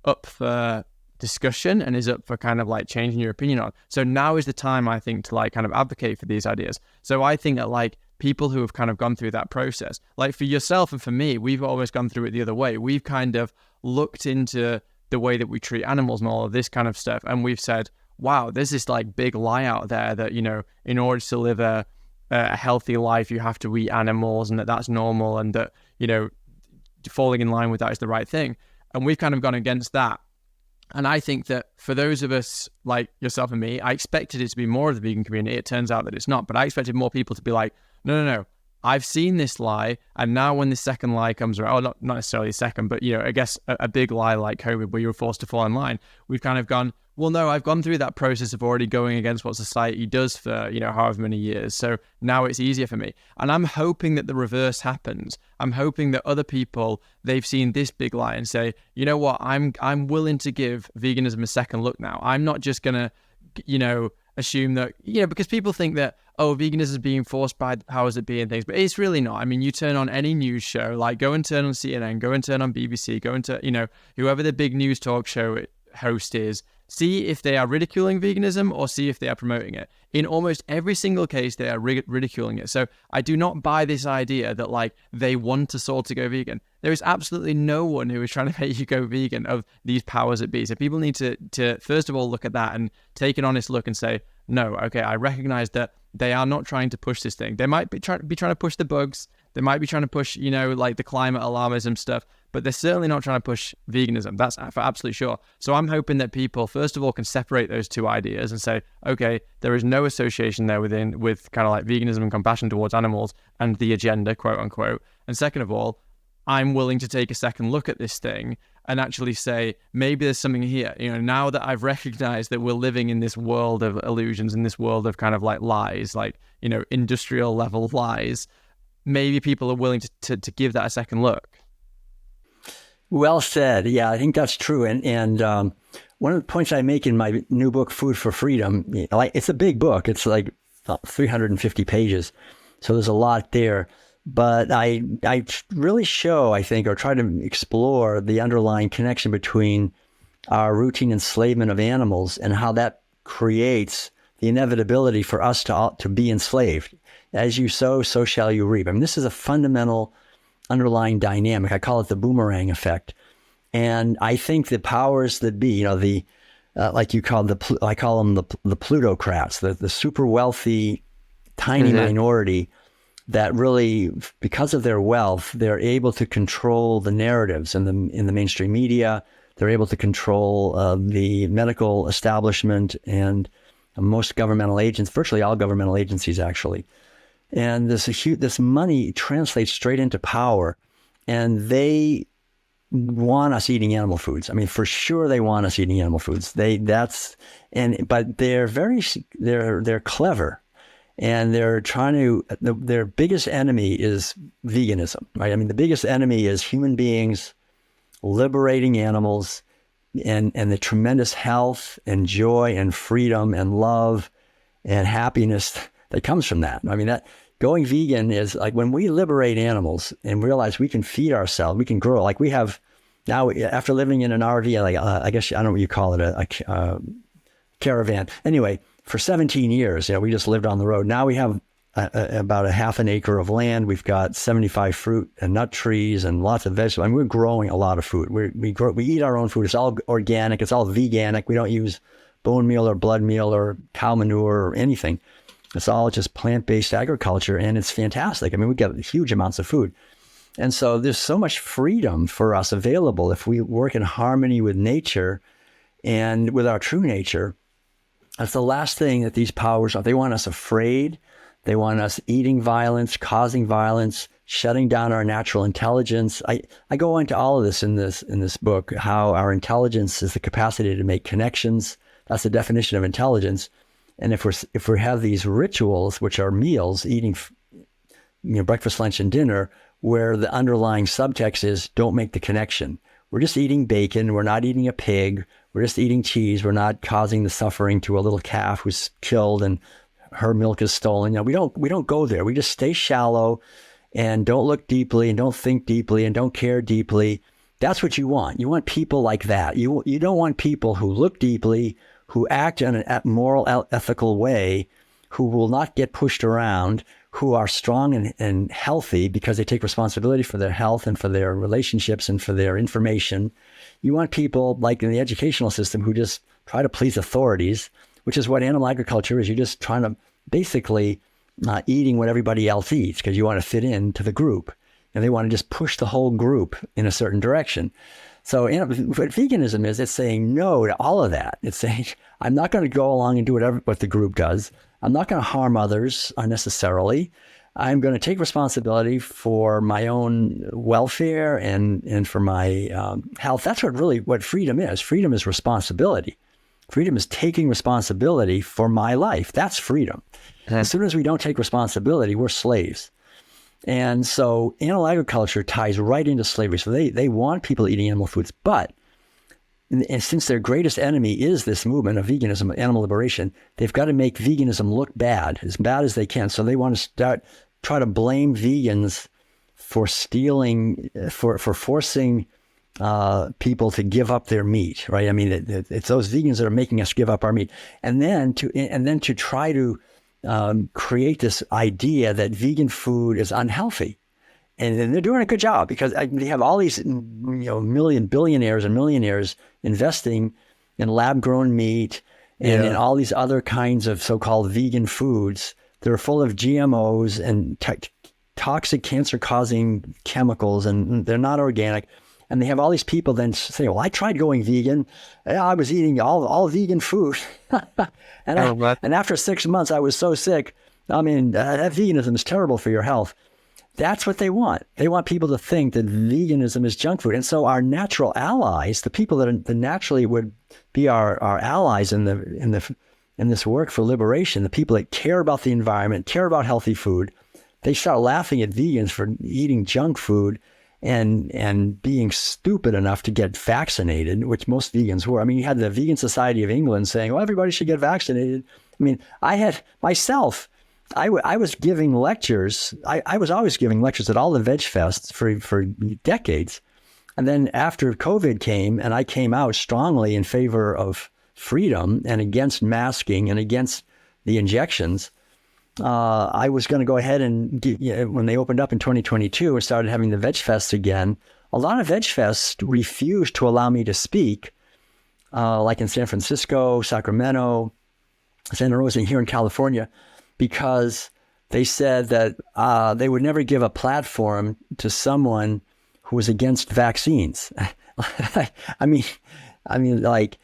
up for discussion and is up for kind of like changing your opinion on. So now is the time, I think, to like kind of advocate for these ideas. So I think that like people who have kind of gone through that process, like for yourself and for me, we've always gone through it the other way. We've kind of looked into the way that we treat animals and all of this kind of stuff. And we've said, wow, there's this like big lie out there that, in order to live a healthy life, you have to eat animals and that's normal and that, falling in line with that is the right thing. And we've kind of gone against that. And I think that for those of us like yourself and me, I expected it to be more of the vegan community. It turns out that it's not, but I expected more people to be like, no, I've seen this lie, and now when the second lie comes around, not necessarily a second, but I guess a big lie like COVID where you were forced to fall in line, we've kind of gone, well, no, I've gone through that process of already going against what society does for, however many years. So now it's easier for me. And I'm hoping that the reverse happens. I'm hoping that other people, they've seen this big lie and say, you know what, I'm willing to give veganism a second look now. I'm not just going to, assume that, because people think that, oh, veganism is being forced by the powers that be and things, but it's really not. I mean, you turn on any news show, like go and turn on CNN, go and turn on BBC, go and turn, whoever the big news talk show host is, see if they are ridiculing veganism or see if they are promoting it. In almost every single case, they are ridiculing it. So I do not buy this idea that like they want us all to go vegan. There is absolutely no one who is trying to make you go vegan of these powers that be. So people need to first of all look at that and take an honest look and say, no, okay, I recognize that they are not trying to push this thing. They might be trying to push the bugs. They might be trying to push, like the climate alarmism stuff, but they're certainly not trying to push veganism. That's for absolutely sure. So I'm hoping that people, first of all, can separate those two ideas and say, okay, there is no association there with kind of like veganism and compassion towards animals and the agenda, quote unquote. And second of all, I'm willing to take a second look at this thing and actually say, maybe there's something here. Now that I've recognized that we're living in this world of illusions, in this world of kind of like lies, like, industrial level lies, maybe people are willing to give that a second look. Well said. Yeah, I think that's true. And one of the points I make in my new book, Food for Freedom, it's a big book. It's like 350 pages. So there's a lot there. But I really show, I think, or try to explore the underlying connection between our routine enslavement of animals and how that creates the inevitability for us to be enslaved. As you sow, so shall you reap. I mean, this is a fundamental underlying dynamic. I call it the boomerang effect. And I think the powers that be, like you call I call them the plutocrats, the super wealthy, tiny minority that really, because of their wealth, they're able to control the narratives in the mainstream media. They're able to control the medical establishment and most governmental agents, virtually all governmental agencies, actually. And this money translates straight into power, and they want us eating animal foods. I mean, for sure, they want us eating animal foods. But they're clever. And they're trying to, their biggest enemy is veganism, right? I mean, the biggest enemy is human beings liberating animals and the tremendous health and joy and freedom and love and happiness that comes from that. I mean, that going vegan is like when we liberate animals and realize we can feed ourselves, we can grow. Like we have now, after living in an RV, I guess, I don't know what you call it, a caravan. Anyway, for 17 years, we just lived on the road. Now we have about a half an acre of land. We've got 75 fruit and nut trees and lots of vegetables. I mean, we're growing a lot of food. We eat our own food. It's all organic. It's all veganic. We don't use bone meal or blood meal or cow manure or anything. It's all just plant-based agriculture, and it's fantastic. I mean, we get huge amounts of food. And so there's so much freedom for us available if we work in harmony with nature and with our true nature. That's the last thing that these powers are. They want us afraid. They want us eating violence, causing violence, shutting down our natural intelligence. I go into all of this in this book, how our intelligence is the capacity to make connections. That's the definition of intelligence. And if we have these rituals, which are meals, eating breakfast, lunch, and dinner, where the underlying subtext is don't make the connection. We're just eating bacon. We're not eating a pig. We're just eating cheese. We're not causing the suffering to a little calf who's killed and her milk is stolen. We don't go there. We just stay shallow and don't look deeply and don't think deeply and don't care deeply. That's what you want. You want people like that. You don't want people who look deeply, who act in a moral, ethical way, who will not get pushed around, who are strong and healthy because they take responsibility for their health and for their relationships and for their information. You want people like in the educational system who just try to please authorities, which is what animal agriculture is. You're just trying to basically eating what everybody else eats because you want to fit into the group. And they want to just push the whole group in a certain direction. So what veganism is, it's saying no to all of that. It's saying, I'm not going to go along and do what the group does. I'm not going to harm others unnecessarily. I'm going to take responsibility for my own welfare and for my health. That's what freedom is. Freedom is responsibility. Freedom is taking responsibility for my life. That's freedom. As soon as we don't take responsibility, we're slaves. And so animal agriculture ties right into slavery. So they want people eating animal foods, but and since their greatest enemy is this movement of veganism, animal liberation, they've got to make veganism look bad as they can. So they want to try to blame vegans for stealing, for forcing people to give up their meat, right? I mean, it's those vegans that are making us give up our meat, and then to try to create this idea that vegan food is unhealthy. And they're doing a good job because they have all these, billionaires and millionaires investing in lab-grown meat and in all these other kinds of so-called vegan foods that are full of GMOs and toxic cancer-causing chemicals, and they're not organic. And they have all these people then say, well, I tried going vegan. I was eating all vegan food. and after 6 months, I was so sick. I mean, that veganism is terrible for your health. That's what they want. They want people to think that veganism is junk food. And so our natural allies, the people that naturally would be our allies in this work for liberation, the people that care about the environment, care about healthy food, they start laughing at vegans for eating junk food and being stupid enough to get vaccinated, which most vegans were. I mean, you had the Vegan Society of England saying, well, everybody should get vaccinated. I mean, I had myself, I was giving lectures. I was always giving lectures at all the veg fests for decades. And then after COVID came and I came out strongly in favor of freedom and against masking and against the injections, I was going to go ahead and when they opened up in 2022 and started having the veg fests again, a lot of veg fests refused to allow me to speak, like in San Francisco, Sacramento, Santa Rosa, and here in California, because they said that they would never give a platform to someone who was against vaccines. I mean, like,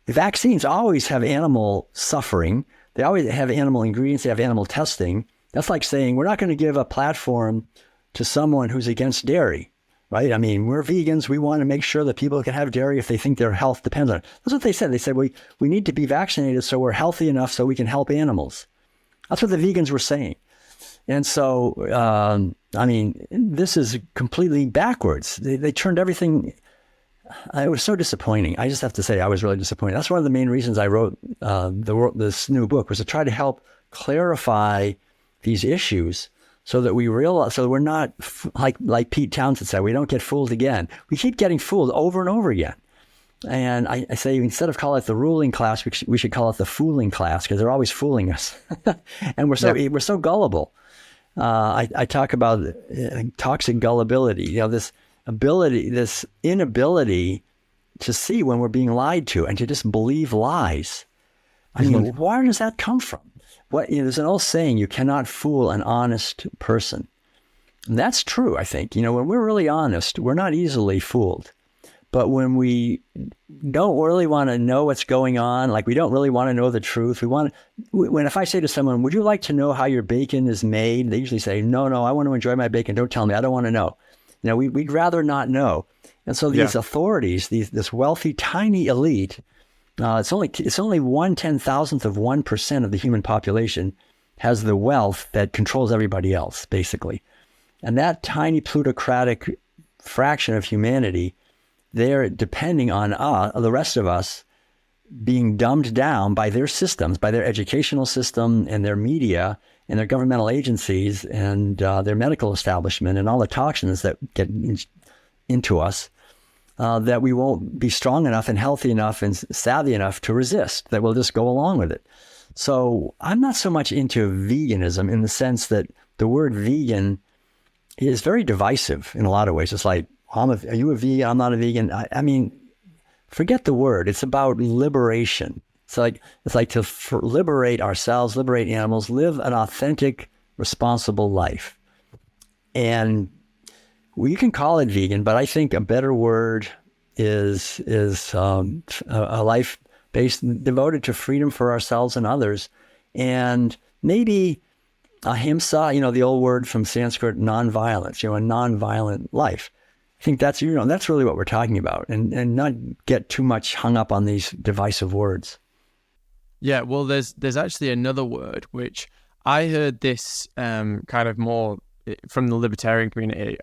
vaccines always have animal suffering. They always have animal ingredients. They have animal testing. That's like saying we're not going to give a platform to someone who's against dairy, right? I mean, we're vegans. We want to make sure that people can have dairy if they think their health depends on it. That's what they said. They said, we need to be vaccinated so we're healthy enough so we can help animals. That's what the vegans were saying. And so, I mean, this is completely backwards. They turned everything. It was so disappointing. I just have to say I was really disappointed. That's one of the main reasons I wrote this new book, was to try to help clarify these issues so that we realize, so that we're not like Pete Townsend said, we don't get fooled again. We keep getting fooled over and over again. And I say, instead of calling it the ruling class, we should call it the fooling class, because they're always fooling us. And we're so gullible. I talk about toxic gullibility, this inability to see when we're being lied to and to just believe lies. I mean, where does that come from? There's an old saying, you cannot fool an honest person. And that's true, I think. When we're really honest, we're not easily fooled. But when we don't really want to know what's going on, like we don't really want to know the truth, if I say to someone, would you like to know how your bacon is made? They usually say, no, I want to enjoy my bacon. Don't tell me. I don't want to know. We'd rather not know. And so these authorities, this wealthy, tiny elite, it's only 1/10,000th of 1% of the human population has the wealth that controls everybody else, basically. And that tiny plutocratic fraction of humanity, they're depending on the rest of us being dumbed down by their systems, by their educational system and their media and their governmental agencies and their medical establishment and all the toxins that get into us, that we won't be strong enough and healthy enough and savvy enough to resist, that we'll just go along with it. So I'm not so much into veganism in the sense that the word vegan is very divisive in a lot of ways. It's like, are you a vegan? I'm not a vegan. I mean, forget the word. It's about liberation. It's like to liberate ourselves, liberate animals, live an authentic, responsible life. And you can call it vegan, but I think a better word is a life devoted to freedom for ourselves and others, and maybe ahimsa, the old word from Sanskrit, nonviolence. A nonviolent life. I think that's really what we're talking about, and not get too much hung up on these divisive words. Yeah, well, there's actually another word which I heard this kind of more from the libertarian community.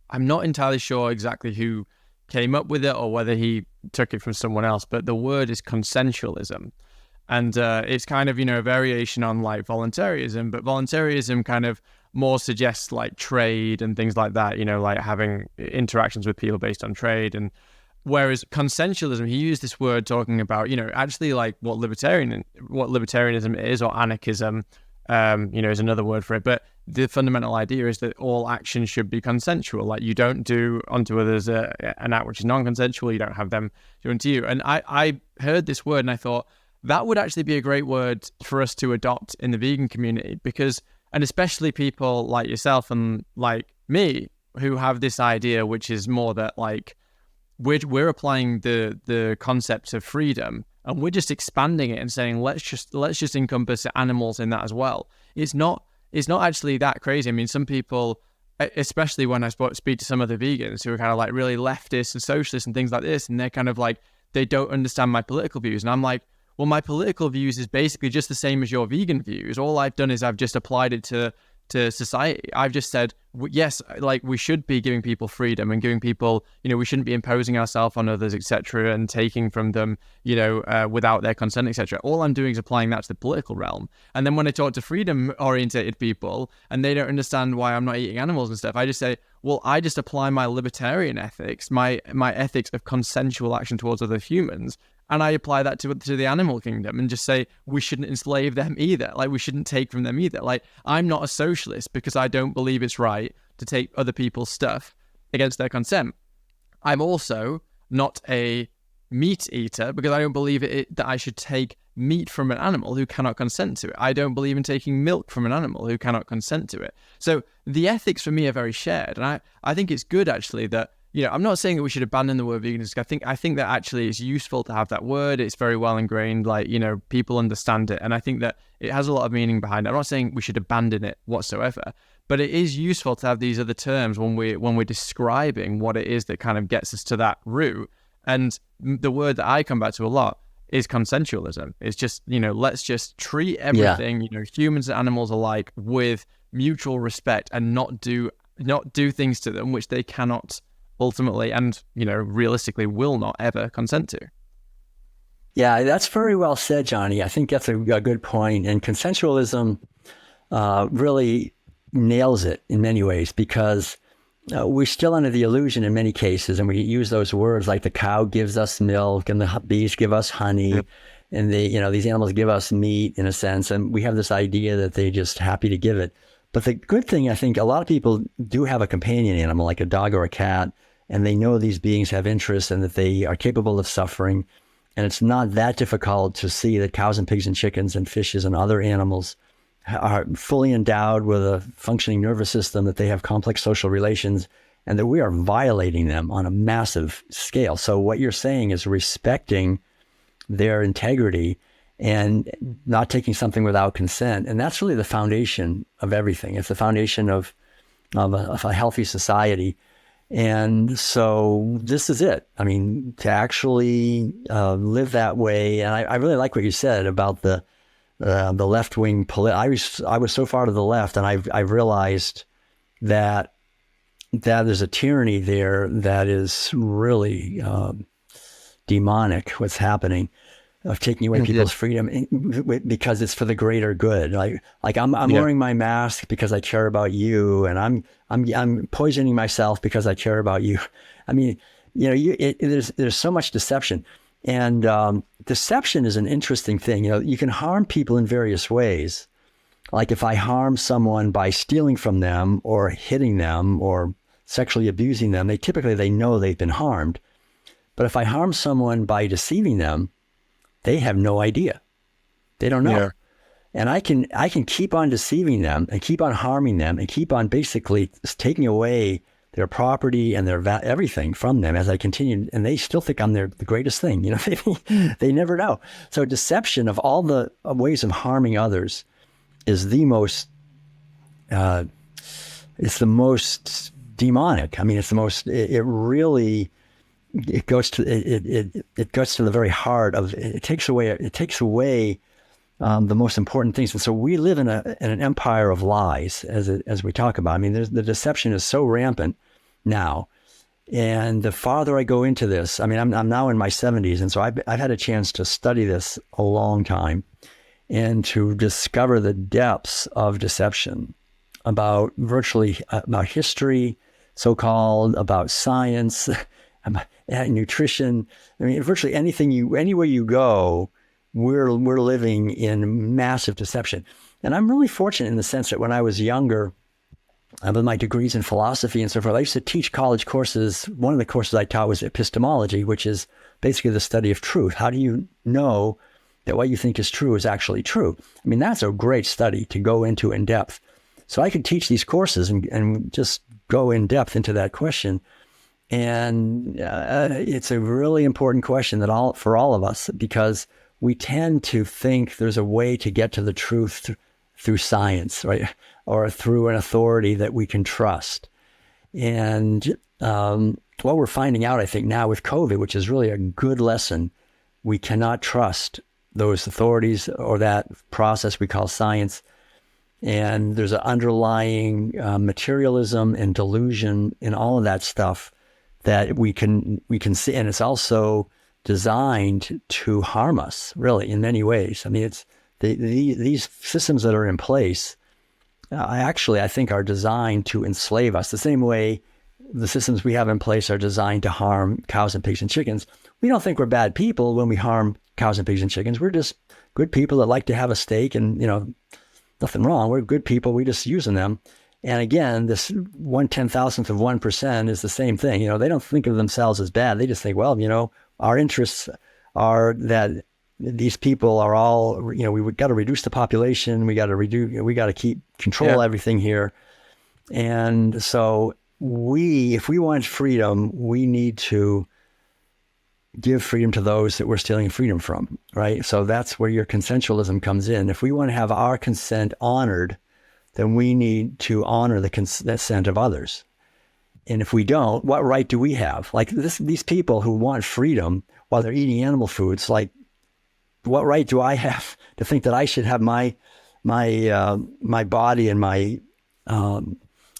I'm not entirely sure exactly who came up with it or whether he took it from someone else, but the word is consensualism. And it's kind of, a variation on like voluntarism, but voluntarism kind of more suggests like trade and things like that, like having interactions with people based on trade. And whereas consensualism, he used this word talking about, actually like what libertarianism is, or anarchism, is another word for it. But the fundamental idea is that all actions should be consensual. Like you don't do unto others an act which is non-consensual. You don't have them do unto you. And I heard this word and I thought that would actually be a great word for us to adopt in the vegan community, because, and especially people like yourself and like me who have this idea, which is more that like we're applying the concept of freedom and we're just expanding it and saying let's just encompass animals in that as well. It's not actually that crazy. I mean, some people, especially when I speak to some of the vegans who are kind of like really leftist and socialist and things like this, and they're kind of like, they don't understand my political views. And I'm like, well, my political views is basically just the same as your vegan views. All I've done is I've just applied it to society. I've just said, yes, like we should be giving people freedom and giving people, we shouldn't be imposing ourselves on others, etc., and taking from them, without their consent, etc. All I'm doing is applying that to the political realm. And then when I talk to freedom-orientated people and they don't understand why I'm not eating animals and stuff, I just say, well, I just apply my libertarian ethics, my ethics of consensual action towards other humans, and I apply that to the animal kingdom and just say we shouldn't enslave them either. Like we shouldn't take from them either. Like I'm not a socialist because I don't believe it's right to take other people's stuff against their consent. I'm also not a meat eater because I don't believe that I should take meat from an animal who cannot consent to it. I don't believe in taking milk from an animal who cannot consent to it. So the ethics for me are very shared. And I think it's good actually that, I'm not saying that we should abandon the word veganism. I think that actually it's useful to have that word. It's very well ingrained, like, people understand it. And I think that it has a lot of meaning behind it. I'm not saying we should abandon it whatsoever, but it is useful to have these other terms when we're describing what it is that kind of gets us to that root. And the word that I come back to a lot is consensualism. It's just, let's just treat everything, humans and animals alike with mutual respect and not do things to them which they cannot ultimately and realistically will not ever consent to. Yeah, that's very well said, Johnny. I think that's a good point. And consensualism really nails it in many ways, because we're still under the illusion in many cases, and we use those words like the cow gives us milk and the bees give us honey. Yep. And these animals give us meat in a sense, and we have this idea that they're just happy to give it. But the good thing, I think, a lot of people do have a companion animal like a dog or a cat, and they know these beings have interests and that they are capable of suffering. And it's not that difficult to see that cows and pigs and chickens and fishes and other animals are fully endowed with a functioning nervous system, that they have complex social relations, and that we are violating them on a massive scale. So what you're saying is respecting their integrity and not taking something without consent. And that's really the foundation of everything. It's the foundation of a healthy society. And so this is it. I mean, to actually live that way. And I really like what you said about the left-wing. I was so far to the left, and I've realized that there's a tyranny there that is really demonic. What's happening, of taking away people's freedom because it's for the greater good. Like I'm wearing my mask because I care about you, and I'm poisoning myself because I care about you. I mean, there's so much deception, and deception is an interesting thing. You can harm people in various ways. Like if I harm someone by stealing from them or hitting them or sexually abusing them, they know they've been harmed. But if I harm someone by deceiving them, they have no idea. They don't know. Yeah. And I can keep on deceiving them and keep on harming them and keep on basically taking away their property and their everything from them as I continue. And they still think I'm the greatest thing. They never know. So deception of all the ways of harming others is the most, it's the most demonic. I mean, it's the most, it really, it goes to the very heart of it. It takes away the most important things. And so we live in an empire of lies, as we talk about. I mean, the deception is so rampant now, And the farther I go into this, I mean, I'm now in my 70s, and so I've had a chance to study this a long time and to discover the depths of deception about about history, so-called, about science, about nutrition. I mean, virtually anywhere you go, we're living in massive deception. And I'm really fortunate in the sense that when I was younger, with my degrees in philosophy and so forth, I used to teach college courses. One of the courses I taught was epistemology, which is basically the study of truth. How do you know that what you think is true is actually true? I mean, that's a great study to go into in depth. So I could teach these courses and just go in depth into that question. And it's a really important question for all of us, because we tend to think there's a way to get to the truth through science, right? Or through an authority that we can trust. And what we're finding out, I think, now with COVID, which is really a good lesson, we cannot trust those authorities or that process we call science. And there's an underlying materialism and delusion in all of that stuff that we can see. And it's also designed to harm us, really, in many ways. I mean, it's these systems that are in place, I think are designed to enslave us. The same way the systems we have in place are designed to harm cows and pigs and chickens. We don't think we're bad people when we harm cows and pigs and chickens. We're just good people that like to have a steak, and, nothing wrong. We're good people. We're just using them. And again, this 1/10,000th of 1% is the same thing. They don't think of themselves as bad. They just think, well, our interests are that these people are all, we've got to reduce the population. We got to keep control everything here. And so if we want freedom, we need to give freedom to those that we're stealing freedom from, right? So that's where your consensualism comes in. If we want to have our consent honored, then we need to honor the consent of others. And if we don't, what right do we have? Like these people who want freedom while they're eating animal foods, like, what right do I have to think that I should have my body and my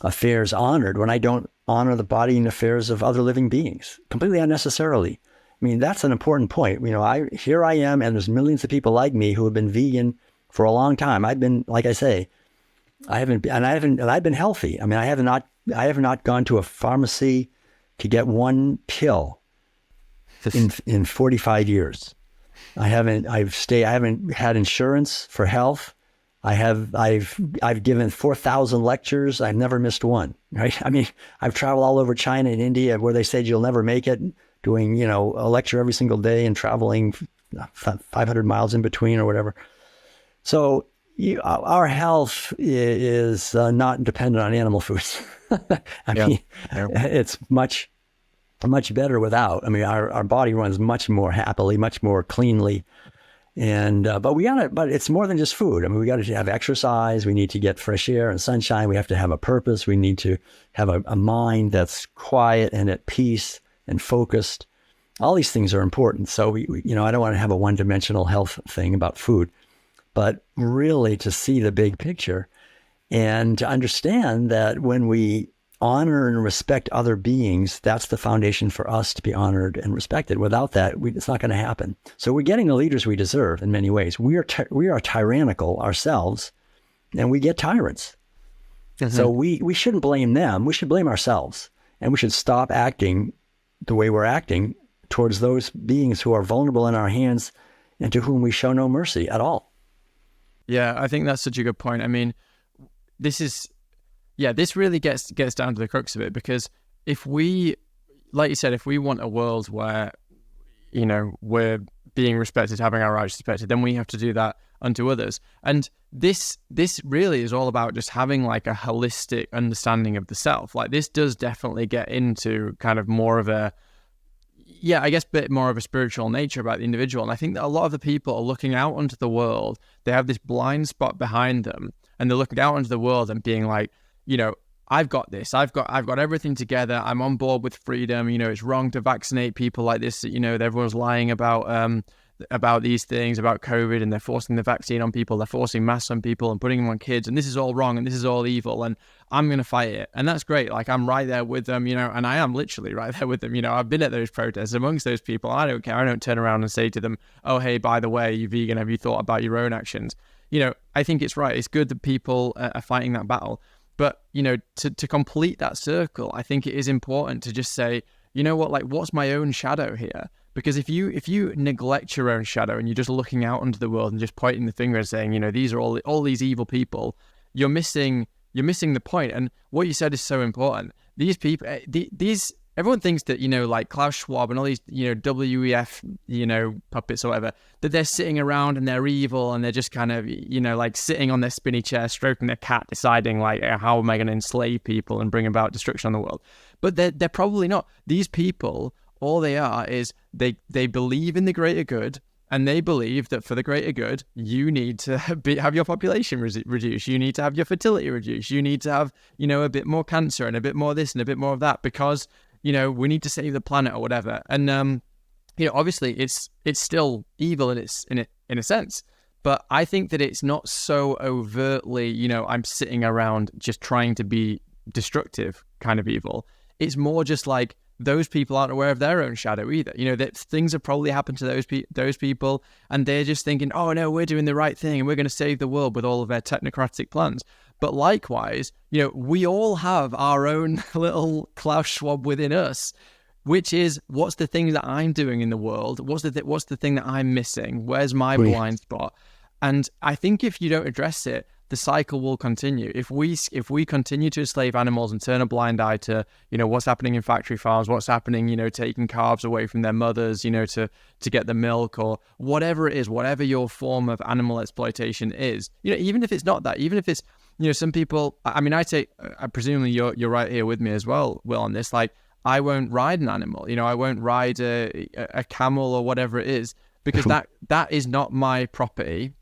affairs honored when I don't honor the body and affairs of other living beings completely unnecessarily? I mean, that's an important point. Here I am, and there's millions of people like me who have been vegan for a long time. I've been, like I say, I've been healthy. I mean, I have not gone to a pharmacy to get one pill in 45 years. I haven't had insurance for health. I've given 4,000 lectures. I've never missed one, right? I mean, I've traveled all over China and India where they said you'll never make it, doing, a lecture every single day and traveling 500 miles in between or whatever. So our health is not dependent on animal foods. I mean, it's much better without. I mean, our body runs much more happily, much more cleanly. And, but it's more than just food. I mean, we got to have exercise. We need to get fresh air and sunshine. We have to have a purpose. We need to have a mind that's quiet and at peace and focused. All these things are important. So I don't want to have a one-dimensional health thing about food, but really to see the big picture and to understand that when we honor and respect other beings, that's the foundation for us to be honored and respected. Without that, it's not going to happen. So we're getting the leaders we deserve in many ways. We are tyrannical ourselves, and we get tyrants. Mm-hmm. So we shouldn't blame them. We should blame ourselves, and we should stop acting the way we're acting towards those beings who are vulnerable in our hands and to whom we show no mercy at all. Yeah, I think that's such a good point. I mean, this really gets down to the crux of it, because if we, like you said, if we want a world where, we're being respected, having our rights respected, then we have to do that unto others. And this really is all about just having like a holistic understanding of the self. Like this does definitely get into kind of more of a, bit more of a spiritual nature about the individual. And I think that a lot of the people are looking out onto the world. They have this blind spot behind them, and they're looking out into the world and being like, I've got this. I've got everything together. I'm on board with freedom. It's wrong to vaccinate people like this. Everyone's lying about about these things, about COVID, and they're forcing the vaccine on people, they're forcing masks on people and putting them on kids, and this is all wrong and this is all evil, and I'm going to fight it. And that's great. Like, I'm right there with them, and I am literally right there with them. I've been at those protests amongst those people. I don't care. I don't turn around and say to them, oh, hey, by the way, you vegan, have you thought about your own actions? I think it's right. It's good that people are fighting that battle. But, to complete that circle, I think it is important to just say, you know what, like, what's my own shadow here? Because if you neglect your own shadow and you're just looking out into the world and just pointing the finger and saying, these are all these evil people, you're missing the point. And what you said is so important. These people, everyone thinks that, like Klaus Schwab and all these, WEF, puppets or whatever, that they're sitting around and they're evil and they're just kind of, like sitting on their spinny chair, stroking their cat, deciding like, how am I going to enslave people and bring about destruction on the world? But they're probably not. These people, all they are is they believe in the greater good, and they believe that for the greater good, you need to have your population reduced. You need to have your fertility reduced. You need to have, a bit more cancer and a bit more this and a bit more of that because, we need to save the planet or whatever. And, obviously it's still evil in a sense. But I think that it's not so overtly, I'm sitting around just trying to be destructive kind of evil. It's more just like those people aren't aware of their own shadow either. That things have probably happened to those people, and they're just thinking, oh no, we're doing the right thing and we're going to save the world with all of their technocratic plans. But likewise, we all have our own little Klaus Schwab within us, which is, what's the thing that I'm doing in the world? What's the thing that I'm missing? Where's my blind spot? And I think if you don't address it, the cycle will continue. If we continue to enslave animals and turn a blind eye to, what's happening in factory farms, what's happening, taking calves away from their mothers, to get the milk or whatever it is, whatever your form of animal exploitation is, even if it's not that, even if it's, some people, I presumably you're right here with me as well, Will, on this, like, I won't ride an animal, I won't ride a camel or whatever it is, because that is not my property.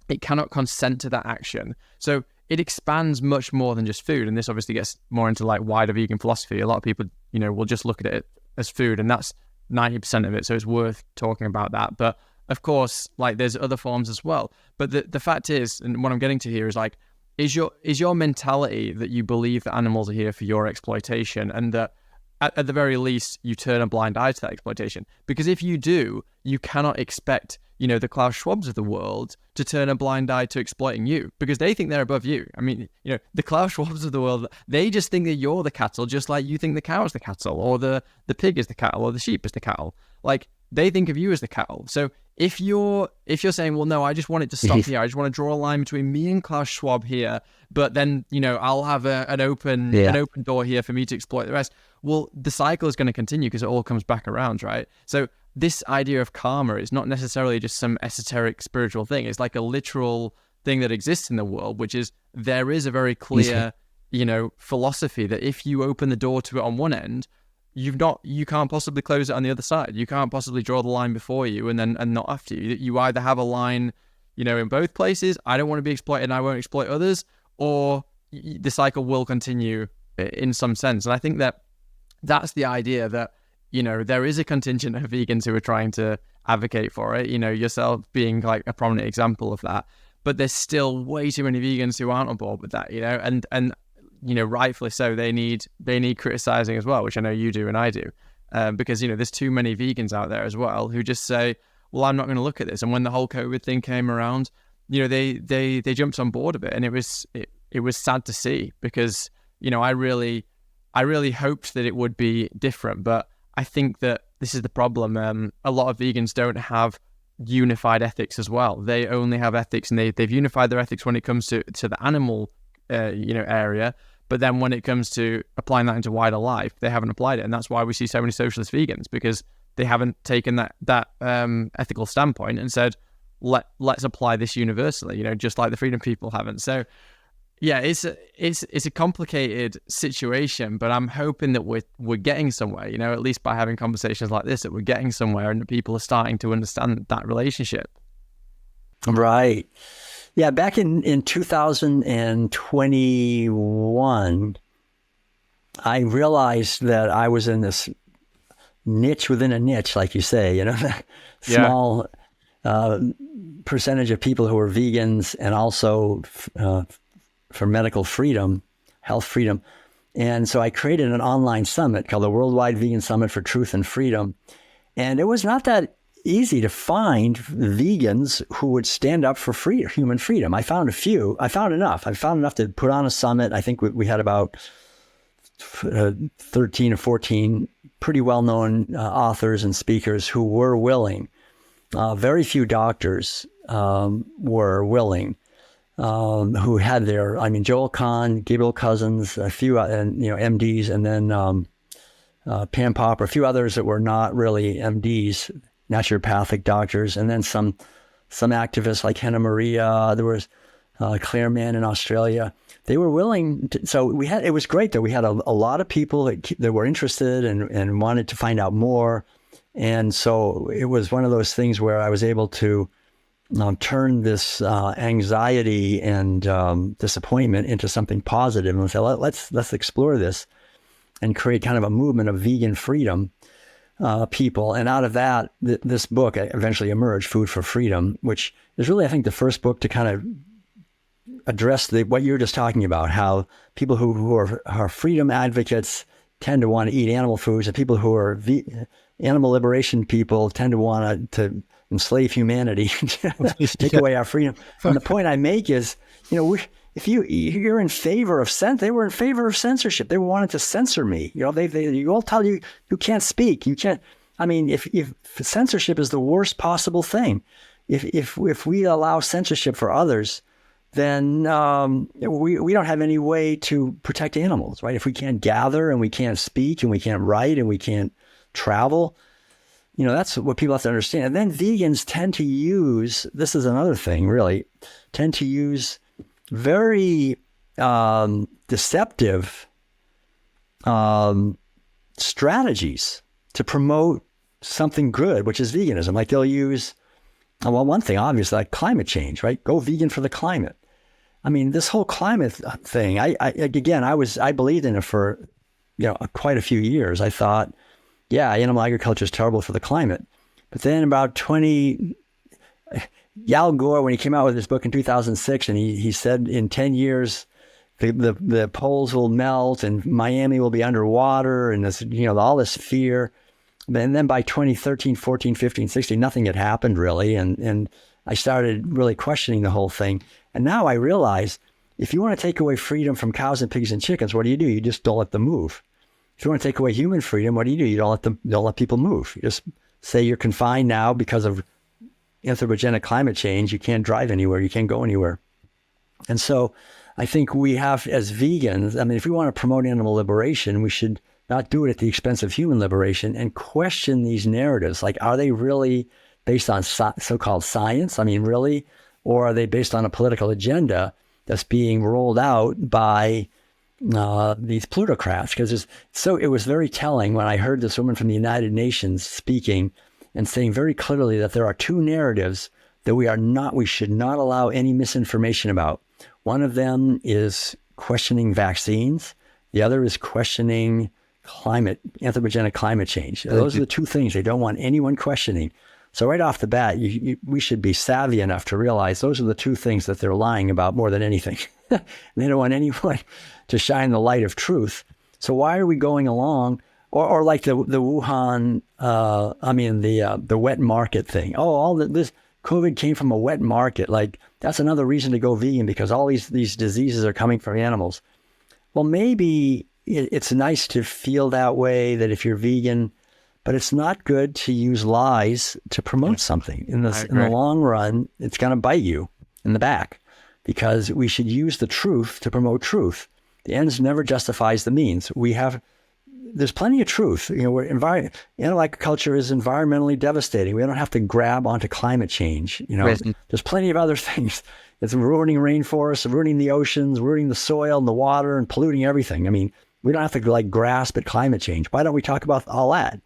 It cannot consent to that action. So it expands much more than just food. And this obviously gets more into like wider vegan philosophy. A lot of people, will just look at it as food, and that's 90% of it. So it's worth talking about that. But of course, like, there's other forms as well. But the fact is, and what I'm getting to here is like, is your mentality that you believe that animals are here for your exploitation, and that at the very least you turn a blind eye to that exploitation? Because if you do, you cannot expect, the Klaus Schwabs of the world to turn a blind eye to exploiting you, because they think they're above you. I mean, the Klaus Schwabs of the world, they just think that you're the cattle, just like you think the cow is the cattle, or the pig is the cattle, or the sheep is the cattle. Like, they think of you as the cattle. So if you're saying, well, no, I just want it to stop here, I just want to draw a line between me and Klaus Schwab here, but then, I'll have an open door here for me to exploit the rest. Well, the cycle is going to continue because it all comes back around, right? So this idea of karma is not necessarily just some esoteric spiritual thing. It's like a literal thing that exists in the world, which is, there is a very clear, philosophy that if you open the door to it on one end, you can't possibly close it on the other side. You can't possibly draw the line before you and not after you. You either have a line, in both places. I don't want to be exploited and I won't exploit others, or the cycle will continue in some sense. And I think that's the idea, that there is a contingent of vegans who are trying to advocate for it, yourself being like a prominent example of that. But there's still way too many vegans who aren't on board with that, and rightfully so. They need criticizing as well, which I know you do and I do, because, there's too many vegans out there as well who just say, well, I'm not going to look at this. And when the whole COVID thing came around, they jumped on board of it, and it was sad to see, because, I really hoped that it would be different, but I think that this is the problem. A lot of vegans don't have unified ethics as well. They only have ethics, and they've unified their ethics when it comes to the animal, area. But then when it comes to applying that into wider life, they haven't applied it. And that's why we see so many socialist vegans, because they haven't taken that ethical standpoint and said, let's apply this universally, just like the freedom people haven't. So yeah, it's a complicated situation, but I'm hoping that we're getting somewhere, at least by having conversations like this, that we're getting somewhere and that people are starting to understand that relationship. Right. Yeah, back in 2021, I realized that I was in this niche within a niche, like you say, small. percentage of people who were vegans and also for medical freedom, health freedom. And so I created an online summit called the Worldwide Vegan Summit for Truth and Freedom. And it was not that easy to find vegans who would stand up for human freedom. I found a few. I found enough. I found enough to put on a summit. I think we had about 13 or 14 pretty well-known authors and speakers who were willing. Very few doctors were willing, who had Joel Kahn, Gabriel Cousins, a few, MDs, and then Pam Popper, a few others that were not really MDs, naturopathic doctors, and then some activists like Hannah Maria. There was Claire Mann in Australia. They were willing to, so it was great that we had a lot of people that were interested and wanted to find out more. And so it was one of those things where I was able to turn this anxiety and disappointment into something positive and say, let's explore this and create kind of a movement of vegan freedom people. And out of that, this book eventually emerged, Food for Freedom, which is really, I think, the first book to kind of address what you were just talking about, how people who are freedom advocates tend to want to eat animal foods, and people who are animal liberation people tend to want to enslave humanity, take away our freedom. And the point I make is, if you're in favor of they were in favor of censorship. They wanted to censor me. They all tell you can't speak. You can't. I mean, if censorship is the worst possible thing, if we allow censorship for others, then we don't have any way to protect animals, right? If we can't gather and we can't speak and we can't write and we can't travel, that's what people have to understand. And then vegans tend to use, this is another thing really, tend to use very deceptive strategies to promote something good, which is veganism. Like they'll use, one thing, obviously, like climate change, right? Go vegan for the climate. I mean, this whole climate thing, I believed in it for, quite a few years. I thought, animal agriculture is terrible for the climate. But then about Al Gore, when he came out with this book in 2006, and he said in 10 years, the poles will melt and Miami will be underwater and this, all this fear. And then by 2013, 14, 15, 16, nothing had happened really. And I started really questioning the whole thing. And now I realize if you want to take away freedom from cows and pigs and chickens, what do? You just don't let them move. If you want to take away human freedom, what do? You don't let people move. You just say you're confined now because of anthropogenic climate change. You can't drive anywhere. You can't go anywhere. And so I think we have, as vegans, if we want to promote animal liberation, we should not do it at the expense of human liberation and question these narratives. Like, are they really based on so-called science? Really? Or are they based on a political agenda that's being rolled out by these plutocrats? Because it was very telling when I heard this woman from the United Nations speaking and saying very clearly that there are two narratives that we should not allow any misinformation about. One of them is questioning vaccines. The other is questioning anthropogenic climate change. Those are the two things they don't want anyone questioning. So right off the bat, we should be savvy enough to realize those are the two things that they're lying about more than anything. They don't want anyone to shine the light of truth. So why are we going along? Or like the Wuhan, the wet market thing. This COVID came from a wet market. Like, that's another reason to go vegan, because all these diseases are coming from animals. Well, maybe it's nice to feel that way, that if you're vegan, but it's not good to use lies to promote something. In the long run, it's going to bite you in the back, because we should use the truth to promote truth. The ends never justifies the means. There's plenty of truth. Animal agriculture is environmentally devastating. We don't have to grab onto climate change. There's plenty of other things. It's ruining rainforests, ruining the oceans, ruining the soil and the water, and polluting everything. We don't have to grasp at climate change. Why don't we talk about all that?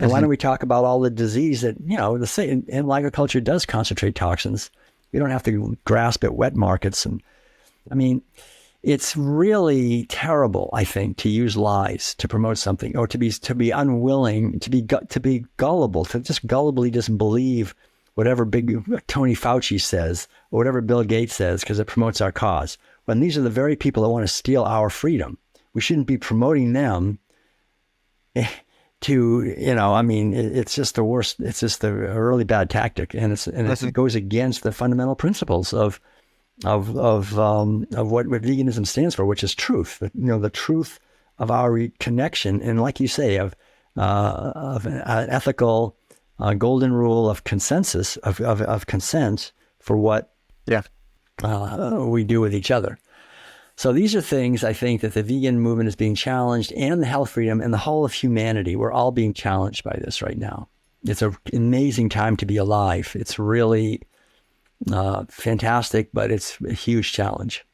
And why don't we talk about all the disease that, animal agriculture does concentrate toxins. We don't have to grasp at wet markets. And it's really terrible, I think, to use lies to promote something, or to be unwilling, to be gullible, to just gullibly believe whatever big Tony Fauci says, or whatever Bill Gates says, because it promotes our cause. When these are the very people that want to steal our freedom, we shouldn't be promoting them to, it's just the worst. It's just a really bad tactic, and it goes against the fundamental principles of what veganism stands for, which is truth. The truth of our connection, and like you say, of an ethical golden rule of consensus of consent for what we do with each other. So these are things I think that the vegan movement is being challenged, and the health freedom, and the whole of humanity. We're all being challenged by this right now. It's an amazing time to be alive. It's really fantastic, but it's a huge challenge.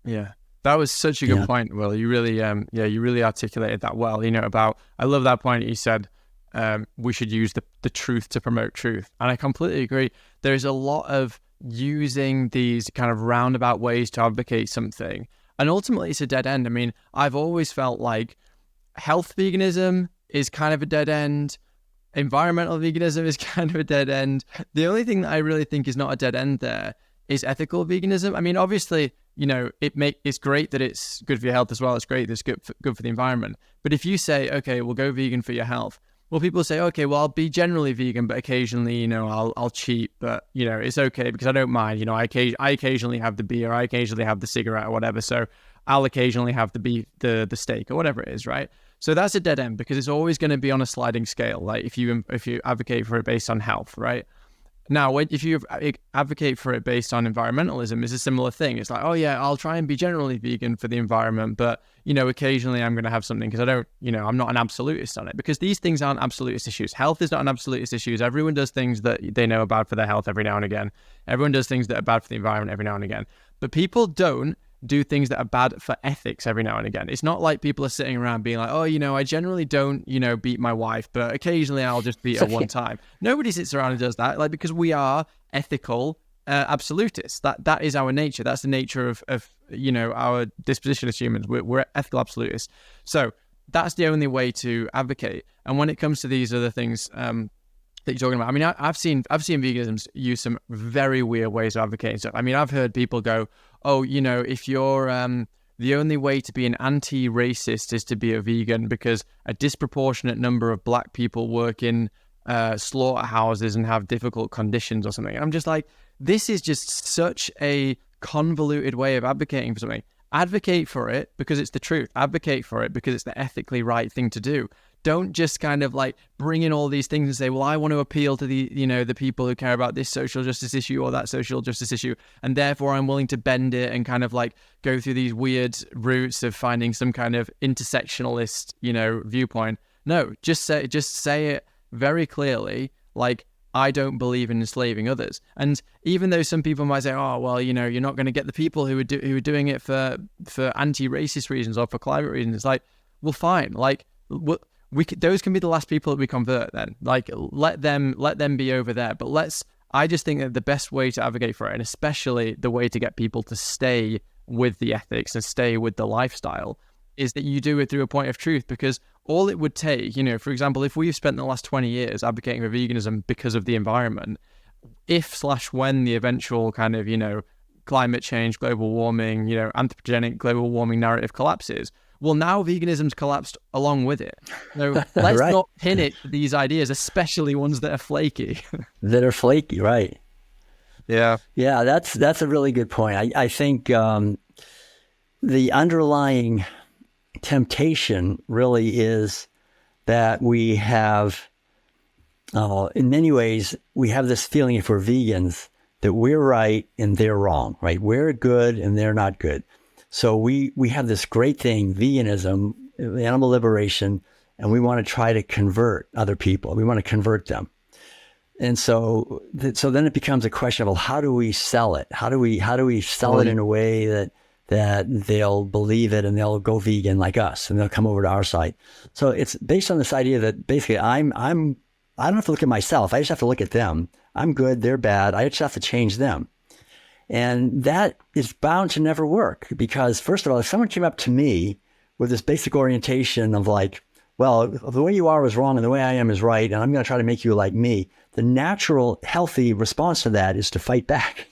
Yeah, that was such a good point, Will. You really, you really articulated that well. I love that point you said. We should use the truth to promote truth, and I completely agree. There's a lot of using these kind of roundabout ways to advocate something, and ultimately it's a dead end. I mean, I've always felt like health veganism is kind of a dead end. Environmental veganism is kind of a dead end. The only thing that I really think is not a dead end there is ethical veganism. I mean, obviously, it's great that it's good for your health as well. It's great that it's good for the environment. But if you say, okay, we'll go vegan for your health, well, people say, okay, well, I'll be generally vegan, but occasionally, I'll cheat, but, it's okay because I don't mind. I occasionally have the beer, I occasionally have the cigarette or whatever. So I'll occasionally have the beef, the steak or whatever it is, right? So that's a dead end because it's always going to be on a sliding scale. Like if you advocate for it based on health, right? Now, if you advocate for it based on environmentalism, it's a similar thing. It's like, oh yeah, I'll try and be generally vegan for the environment, but occasionally I'm going to have something because I don't, I'm not an absolutist on it, because these things aren't absolutist issues. Health is not an absolutist issue. Everyone does things that they know are bad for their health every now and again. Everyone does things that are bad for the environment every now and again. But people don't do things that are bad for ethics every now and again. It's not like people are sitting around being like, oh, I generally don't, beat my wife, but occasionally I'll just beat her one time. Nobody sits around and does that, because we are ethical absolutists. That is our nature. That's the nature of our disposition as humans. We're ethical absolutists. So that's the only way to advocate. And when it comes to these other things that you're talking about, I mean, I've seen veganism use some very weird ways of advocating stuff. I mean, I've heard people go, oh, if you're the only way to be an anti-racist is to be a vegan because a disproportionate number of black people work in slaughterhouses and have difficult conditions or something. And I'm just like, this is just such a convoluted way of advocating for something. Advocate for it because it's the truth. Advocate for it because it's the ethically right thing to do. Don't just kind of like bring in all these things and say, well, I want to appeal to the, the people who care about this social justice issue or that social justice issue, and therefore I'm willing to bend it and kind of like go through these weird routes of finding some kind of intersectionalist, viewpoint. No, just say it very clearly, like, I don't believe in enslaving others. And even though some people might say, oh, well, you're not going to get the people who are doing it for anti-racist reasons or for climate reasons, it's like, well, fine, like, those can be the last people that we convert then. Like, let them be over there. But I just think that the best way to advocate for it, and especially the way to get people to stay with the ethics and stay with the lifestyle, is that you do it through a point of truth. Because all it would take, for example, if we've spent the last 20 years advocating for veganism because of the environment, when the eventual kind of, climate change, global warming, anthropogenic global warming narrative collapses, well, now veganism's collapsed along with it. So let's right. not pin it to these ideas, especially ones that are flaky. Right. Yeah. Yeah, that's a really good point. I think the underlying temptation really is that we have, in many ways, we have this feeling, if we're vegans, that we're right and they're wrong, right? We're good and they're not good. So we have this great thing, veganism, animal liberation, and we want to try to convert other people. We want to convert them. And so then it becomes a question of, well, how do we sell it? How do we sell it in a way that they'll believe it and they'll go vegan like us and they'll come over to our site? So it's based on this idea that basically I don't have to look at myself. I just have to look at them. I'm good, they're bad. I just have to change them. And that is bound to never work because, first of all, if someone came up to me with this basic orientation of like, well, the way you are is wrong and the way I am is right, and I'm going to try to make you like me, the natural, healthy response to that is to fight back.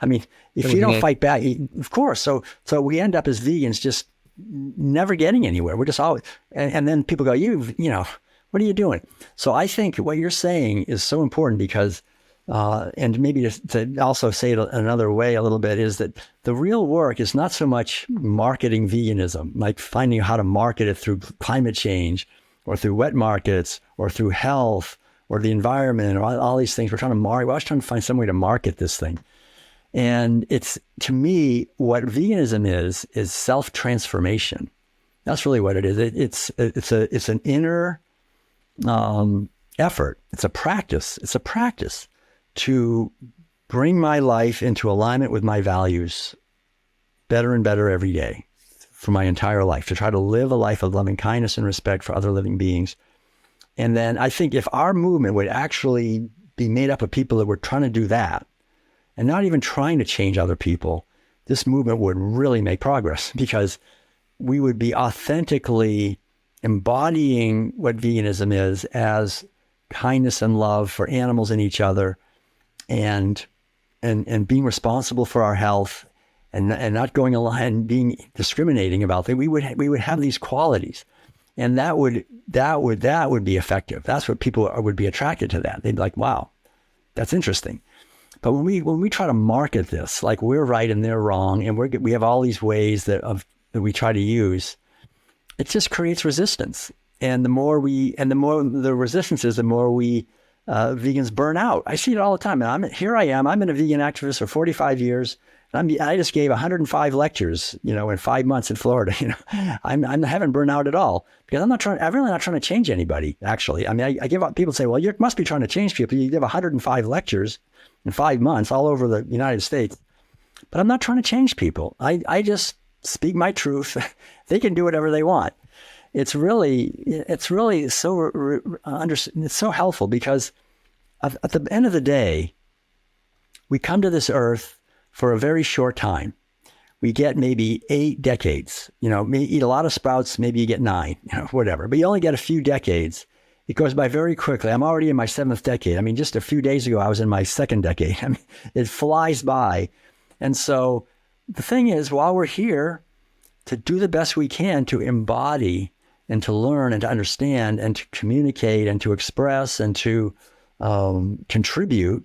I mean, if you don't fight back, of course. So we end up as vegans just never getting anywhere. We're just always, and then people go, what are you doing? So I think what you're saying is so important because, and maybe to also say it another way a little bit, is that the real work is not so much marketing veganism, like finding how to market it through climate change or through wet markets or through health or the environment or all these things. We're always trying to find some way to market this thing. And it's, to me, what veganism is self-transformation. That's really what it is. It's an inner effort. It's a practice. It's a practice to bring my life into alignment with my values better and better every day for my entire life, to try to live a life of loving kindness and respect for other living beings. And then I think if our movement would actually be made up of people that were trying to do that, and not even trying to change other people, this movement would really make progress because we would be authentically embodying what veganism is as kindness and love for animals and each other, and being responsible for our health, and not going along and being discriminating about things. We would have these qualities, and that would be effective. That's what people would be attracted to. That they'd be like, wow, that's interesting. But when we try to market this like we're right and they're wrong, and we have all these ways that we try to use, it just creates resistance. And the more the resistance is, the more we vegans burn out. I see it all the time. And I'm been a vegan activist for 45 years. And I just gave 105 lectures, in 5 months in Florida. I haven't burned out at all because I'm really not trying to change anybody. Actually, I mean, I give up. People say, well, you must be trying to change people. You give 105 lectures in 5 months all over the United States. But I'm not trying to change people. I just speak my truth. They can do whatever they want. It's really so it's so helpful because at the end of the day, we come to this earth for a very short time. We get maybe 8 decades. Maybe eat a lot of sprouts, maybe you get 9, whatever. But you only get a few decades. It goes by very quickly. I'm already in my 7th decade. I mean, just a few days ago, I was in my 2nd decade. I mean, it flies by. And so the thing is, while we're here, to do the best we can to embody and to learn and to understand and to communicate and to express and to contribute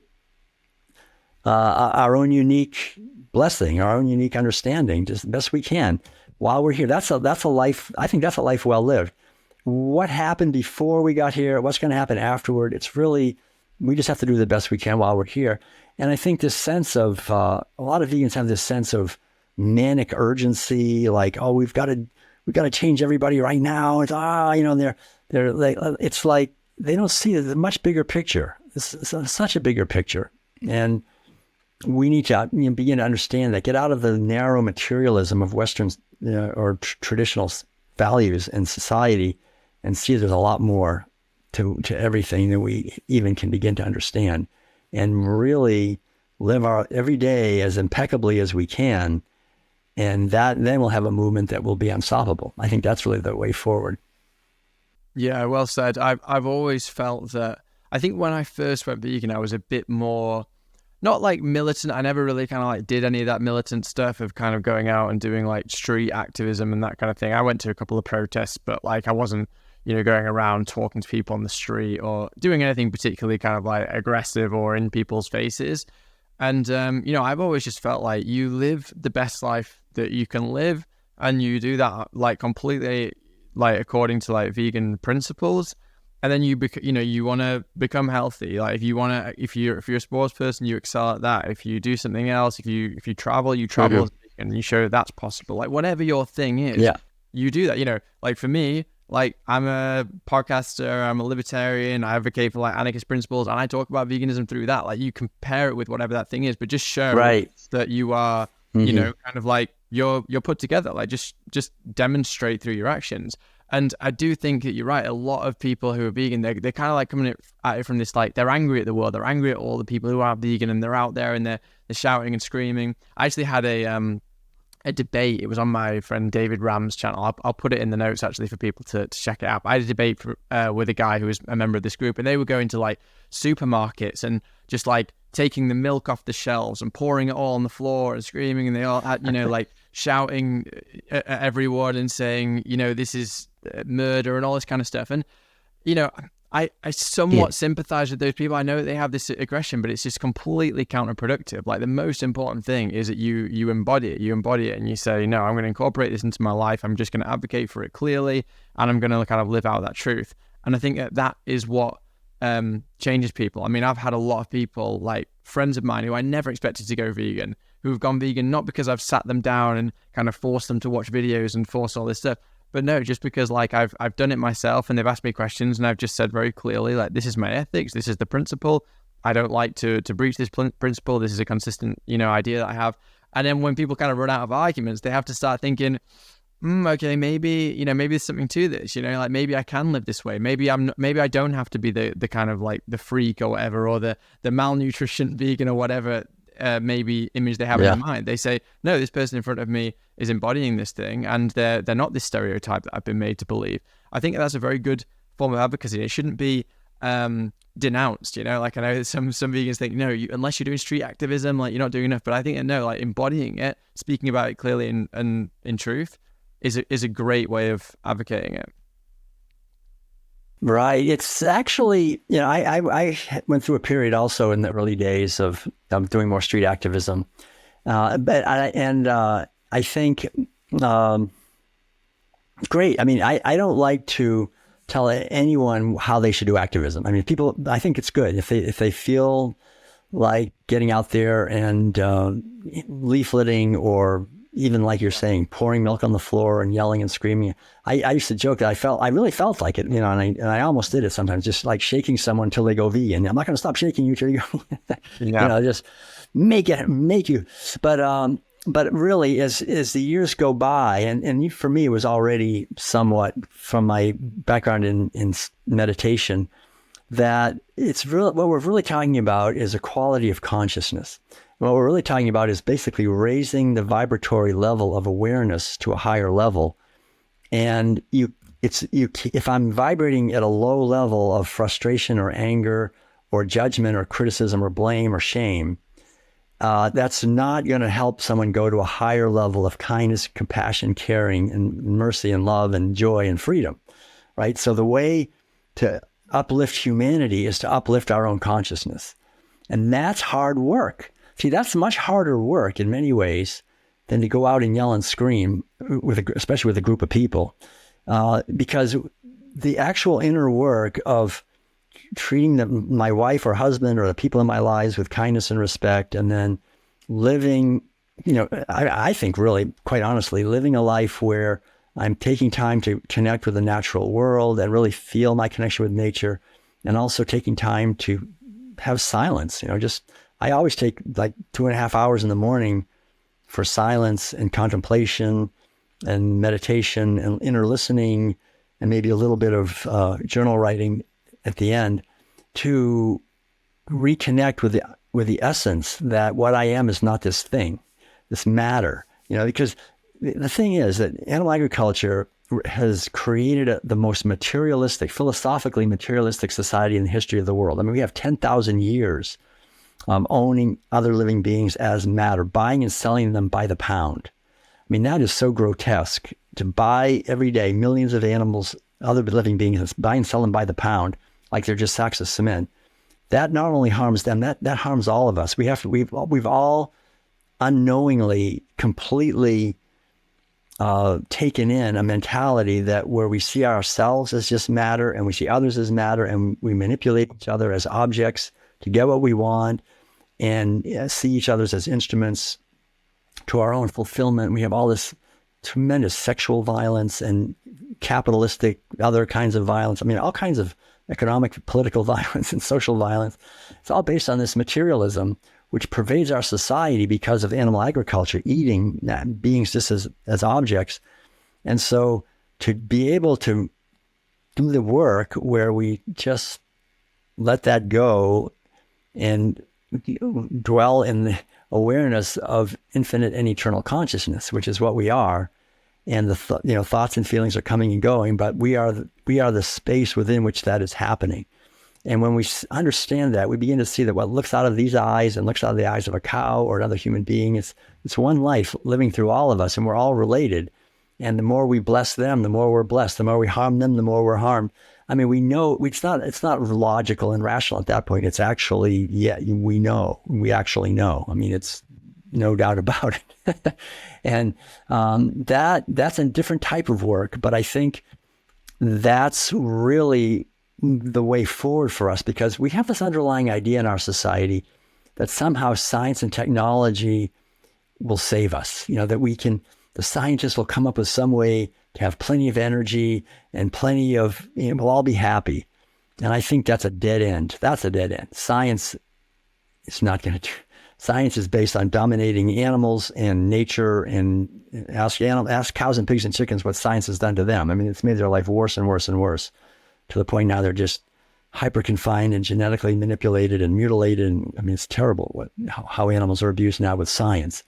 our own unique blessing, our own unique understanding, just the best we can while we're here. That's a life. I think that's a life well lived. What happened before we got here? What's going to happen afterward? It's really, we just have to do the best we can while we're here. And I think this sense of a lot of vegans have this sense of manic urgency, like, oh, we've got to change everybody right now. It's they're like, it's like they don't see the much bigger picture. It's such a bigger picture, and we need to begin to understand that. Get out of the narrow materialism of Western or traditional values in society, and see there's a lot more to everything that we even can begin to understand, and really live our every day as impeccably as we can. And then we'll have a movement that will be unstoppable. I think that's really the way forward. Yeah, well said. I've always felt that, I think when I first went vegan, I was a bit more, not like militant. I never really kind of like did any of that militant stuff of kind of going out and doing like street activism and that kind of thing. I went to a couple of protests, but like I wasn't, going around talking to people on the street or doing anything particularly kind of like aggressive or in people's faces. And, I've always just felt like you live the best life that you can live, and you do that like completely like according to like vegan principles. And then you want to become healthy. Like if you're a sports person, you excel at that. If you do something else, if you travel, and you show that's possible. Like whatever your thing is, you do that. Like for me, like I'm a podcaster, I'm a libertarian, I advocate for like anarchist principles, and I talk about veganism through that. Like you compare it with whatever that thing is, but just show that you are, kind of like you're put together. Like just demonstrate through your actions. And I do think that you're right. A lot of people who are vegan, they're kind of like coming at it from this, like they're angry at the world. They're angry at all the people who are vegan, and they're out there and they're shouting and screaming. I actually had a a debate. It was on my friend David Ram's channel. I'll put it in the notes actually for people to check it out. I had a debate with a guy who was a member of this group, and they were going to like supermarkets and just like taking the milk off the shelves and pouring it all on the floor and screaming, and they all had, like shouting at everyone and saying, this is murder and all this kind of stuff. And, I somewhat sympathize with those people. I know they have this aggression, but it's just completely counterproductive. Like the most important thing is that you embody it and you say, no, I'm going to incorporate this into my life. I'm just going to advocate for it clearly, and I'm going to kind of live out that truth. And I think that is what changes people. I mean, I've had a lot of people, like friends of mine who I never expected to go vegan, who have gone vegan, not because I've sat them down and kind of forced them to watch videos and force all this stuff, but no, just because like I've done it myself, and they've asked me questions, and I've just said very clearly, like, this is my ethics, this is the principle. I don't like to breach this principle. This is a consistent, idea that I have. And then when people kind of run out of arguments, they have to start thinking, okay, maybe there's something to this, like maybe I can live this way. Maybe I don't have to be the kind of like the freak or whatever, or the malnutrition vegan or whatever maybe image they have in their mind. They say, no, this person in front of me is embodying this thing, and they're not this stereotype that I've been made to believe. I think that's a very good form of advocacy. It shouldn't be denounced, like I know some vegans think, no, unless you're doing street activism, like you're not doing enough. But I think no, like embodying it, speaking about it clearly and in truth is a great way of advocating it. Right. It's actually, I went through a period also in the early days of doing more street activism. I think great. I mean, I don't like to tell anyone how they should do activism. I mean, I think it's good if they feel like getting out there and leafleting, or even like you're saying, pouring milk on the floor and yelling and screaming. I used to joke that I really felt like it, and I almost did it sometimes, just like shaking someone until they go vegan. I'm not going to stop shaking you till you go, just make you. But really, as the years go by, and for me, it was already somewhat from my background in meditation, that it's real. What we're really talking about is a quality of consciousness. What we're really talking about is basically raising the vibratory level of awareness to a higher level. And if I'm vibrating at a low level of frustration or anger or judgment or criticism or blame or shame, that's not going to help someone go to a higher level of kindness, compassion, caring, and mercy and love and joy and freedom, right? So the way to uplift humanity is to uplift our own consciousness. And that's hard work. See, that's much harder work in many ways than to go out and yell and scream, especially with a group of people, because the actual inner work of treating my wife or husband or the people in my lives with kindness and respect, and then living, I think really, quite honestly, living a life where I'm taking time to connect with the natural world and really feel my connection with nature, and also taking time to have silence, I always take like 2.5 hours in the morning for silence and contemplation and meditation and inner listening, and maybe a little bit of journal writing at the end, to reconnect with the essence that what I am is not this thing, this matter. Because the thing is that animal agriculture has created the most materialistic, philosophically materialistic society in the history of the world. I mean, we have 10,000 years owning other living beings as matter, buying and selling them by the pound. I mean, that is so grotesque, to buy every day millions of animals, other living beings, buy and sell them by the pound, like they're just sacks of cement. That not only harms them, that harms all of us. We've all unknowingly, completely taken in a mentality that where we see ourselves as just matter, and we see others as matter, and we manipulate each other as objects to get what we want, and see each other as instruments to our own fulfillment. We have all this tremendous sexual violence and capitalistic other kinds of violence. I mean, all kinds of economic, political violence and social violence. It's all based on this materialism, which pervades our society because of animal agriculture, eating beings just as objects. And so to be able to do the work where we just let that go and dwell in awareness of infinite and eternal consciousness, which is what we are. And the thoughts and feelings are coming and going, but we are the space within which that is happening. And when we understand that, we begin to see that what looks out of these eyes and looks out of the eyes of a cow or another human being, it's one life living through all of us, and we're all related. And the more we bless them, the more we're blessed. The more we harm them, the more we're harmed. I mean, we know it's not logical and rational at that point. It's actually, we actually know. I mean, it's no doubt about it. And that's a different type of work, but I think that's really the way forward for us, because we have this underlying idea in our society that somehow science and technology will save us. That the scientists will come up with some way to have plenty of energy and plenty of, we'll all be happy. And I think that's a dead end. That's a dead end. Science is not going to do. Science is based on dominating animals and nature, and ask cows and pigs and chickens what science has done to them. I mean, it's made their life worse and worse and worse, to the point now they're just hyper-confined and genetically manipulated and mutilated. And I mean, it's terrible how animals are abused now with science.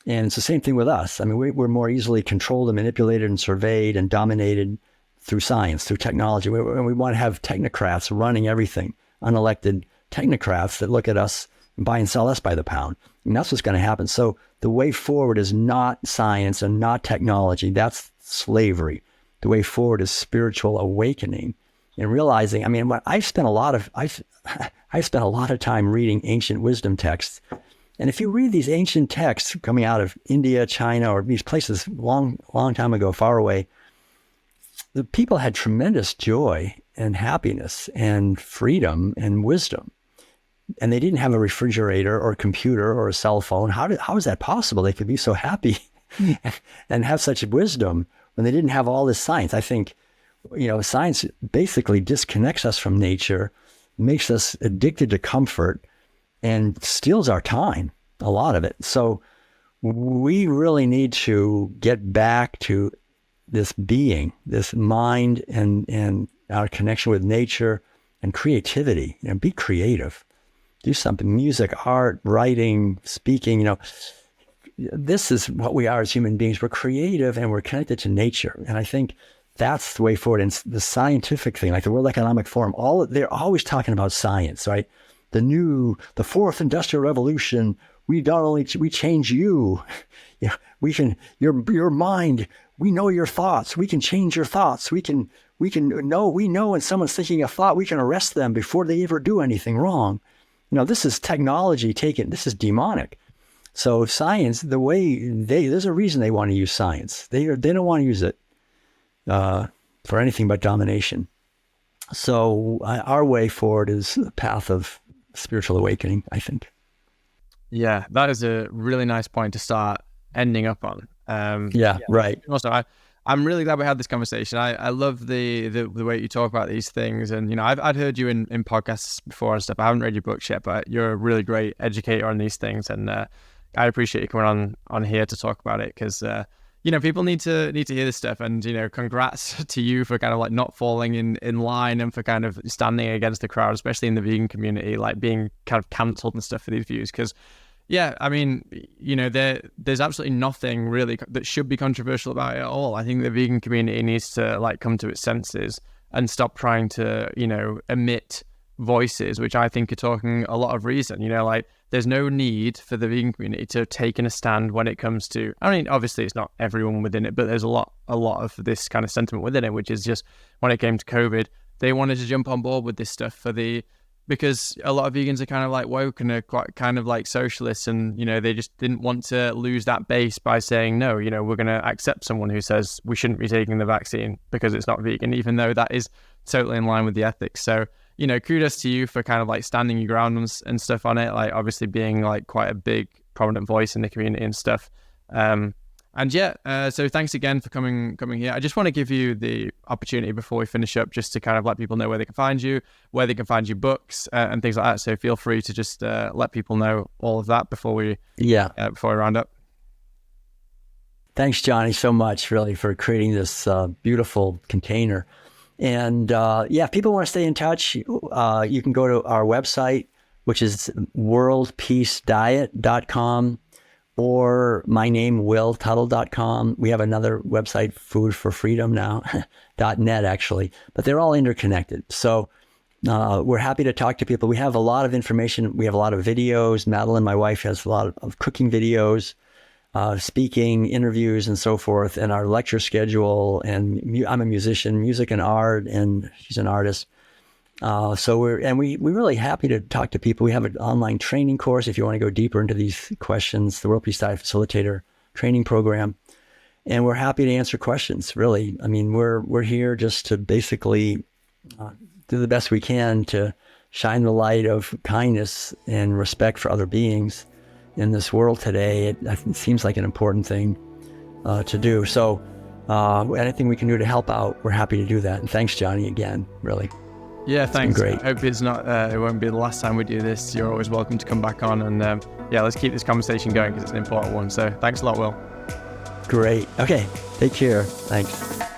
And it's the same thing with us. I mean, we're more easily controlled and manipulated and surveyed and dominated through science, through technology. We want to have technocrats running everything, unelected technocrats that look at us and buy and sell us by the pound. And that's what's going to happen. So the way forward is not science and not technology. That's slavery. The way forward is spiritual awakening and realizing. I mean, I've spent a lot of time reading ancient wisdom texts. And if you read these ancient texts coming out of India, China, or these places long time ago, far away, the people had tremendous joy and happiness and freedom and wisdom. And they didn't have a refrigerator or a computer or a cell phone. How is that possible? They could be so happy and have such wisdom when they didn't have all this science. I think, science basically disconnects us from nature, makes us addicted to comfort, and steals our time, a lot of it. So we really need to get back to this being, this mind, and our connection with nature and creativity. Be creative. Do something, music, art, writing, speaking. This is what we are as human beings. We're creative and we're connected to nature. And I think that's the way forward. And the scientific thing, like the World Economic Forum, they're always talking about science, right? The fourth industrial revolution, we change you. We can, your mind, we know your thoughts. We can change your thoughts. We know when someone's thinking a thought, we can arrest them before they ever do anything wrong. This is technology this is demonic. So science, there's a reason they want to use science. They don't want to use it for anything but domination. So our way forward is a path of spiritual awakening, I think. Yeah, that is a really nice point to start ending up on. Right. Also, I'm really glad we had this conversation. I love the way you talk about these things, and I'd heard you in podcasts before and stuff. I haven't read your books yet, but you're a really great educator on these things, and I appreciate you coming on here to talk about it, because people need to hear this stuff. And congrats to you for kind of like not falling in line and for kind of standing against the crowd, especially in the vegan community, like being kind of cancelled and stuff for these views. Because I mean, there's absolutely nothing really that should be controversial about it at all. I think the vegan community needs to like come to its senses and stop trying to emit voices which I think are talking a lot of reason. There's no need for the vegan community to have taken a stand when it comes to, I mean, obviously it's not everyone within it, but there's a lot of this kind of sentiment within it, which is just when it came to COVID, they wanted to jump on board with this stuff because a lot of vegans are kind of like woke and are quite kind of like socialists, and they just didn't want to lose that base by saying no, we're going to accept someone who says we shouldn't be taking the vaccine because it's not vegan, even though that is totally in line with the ethics. So kudos to you for kind of like standing your ground and stuff on it, like obviously being like quite a big prominent voice in the community and stuff. So thanks again for coming here. I just want to give you the opportunity before we finish up, just to kind of let people know where they can find you, where they can find your books and things like that. So feel free to just let people know all of that before we round up. Thanks, Johnny, so much really for creating this beautiful container. And if people want to stay in touch, you can go to our website, which is worldpeacediet.com, or my name, willtuttle.com. We have another website, foodforfreedom.net, actually, but they're all interconnected. So we're happy to talk to people. We have a lot of information. We have a lot of videos. Madeline, my wife, has a lot of cooking videos, speaking, interviews, and so forth, and our lecture schedule. And I'm a musician, music and art, and she's an artist. So we're really happy to talk to people. We have an online training course if you want to go deeper into these questions, the World Peace Diet Facilitator training program. And we're happy to answer questions, really. I mean, we're here just to basically do the best we can to shine the light of kindness and respect for other beings in this world today. It seems like an important thing to do. So anything we can do to help out, we're happy to do that. And thanks, Johnny, again, really. Yeah, thanks. Great. I hope it's not. It won't be the last time we do this. You're always welcome to come back on, and let's keep this conversation going because it's an important one. So thanks a lot, Will. Great. Okay. Take care. Thanks.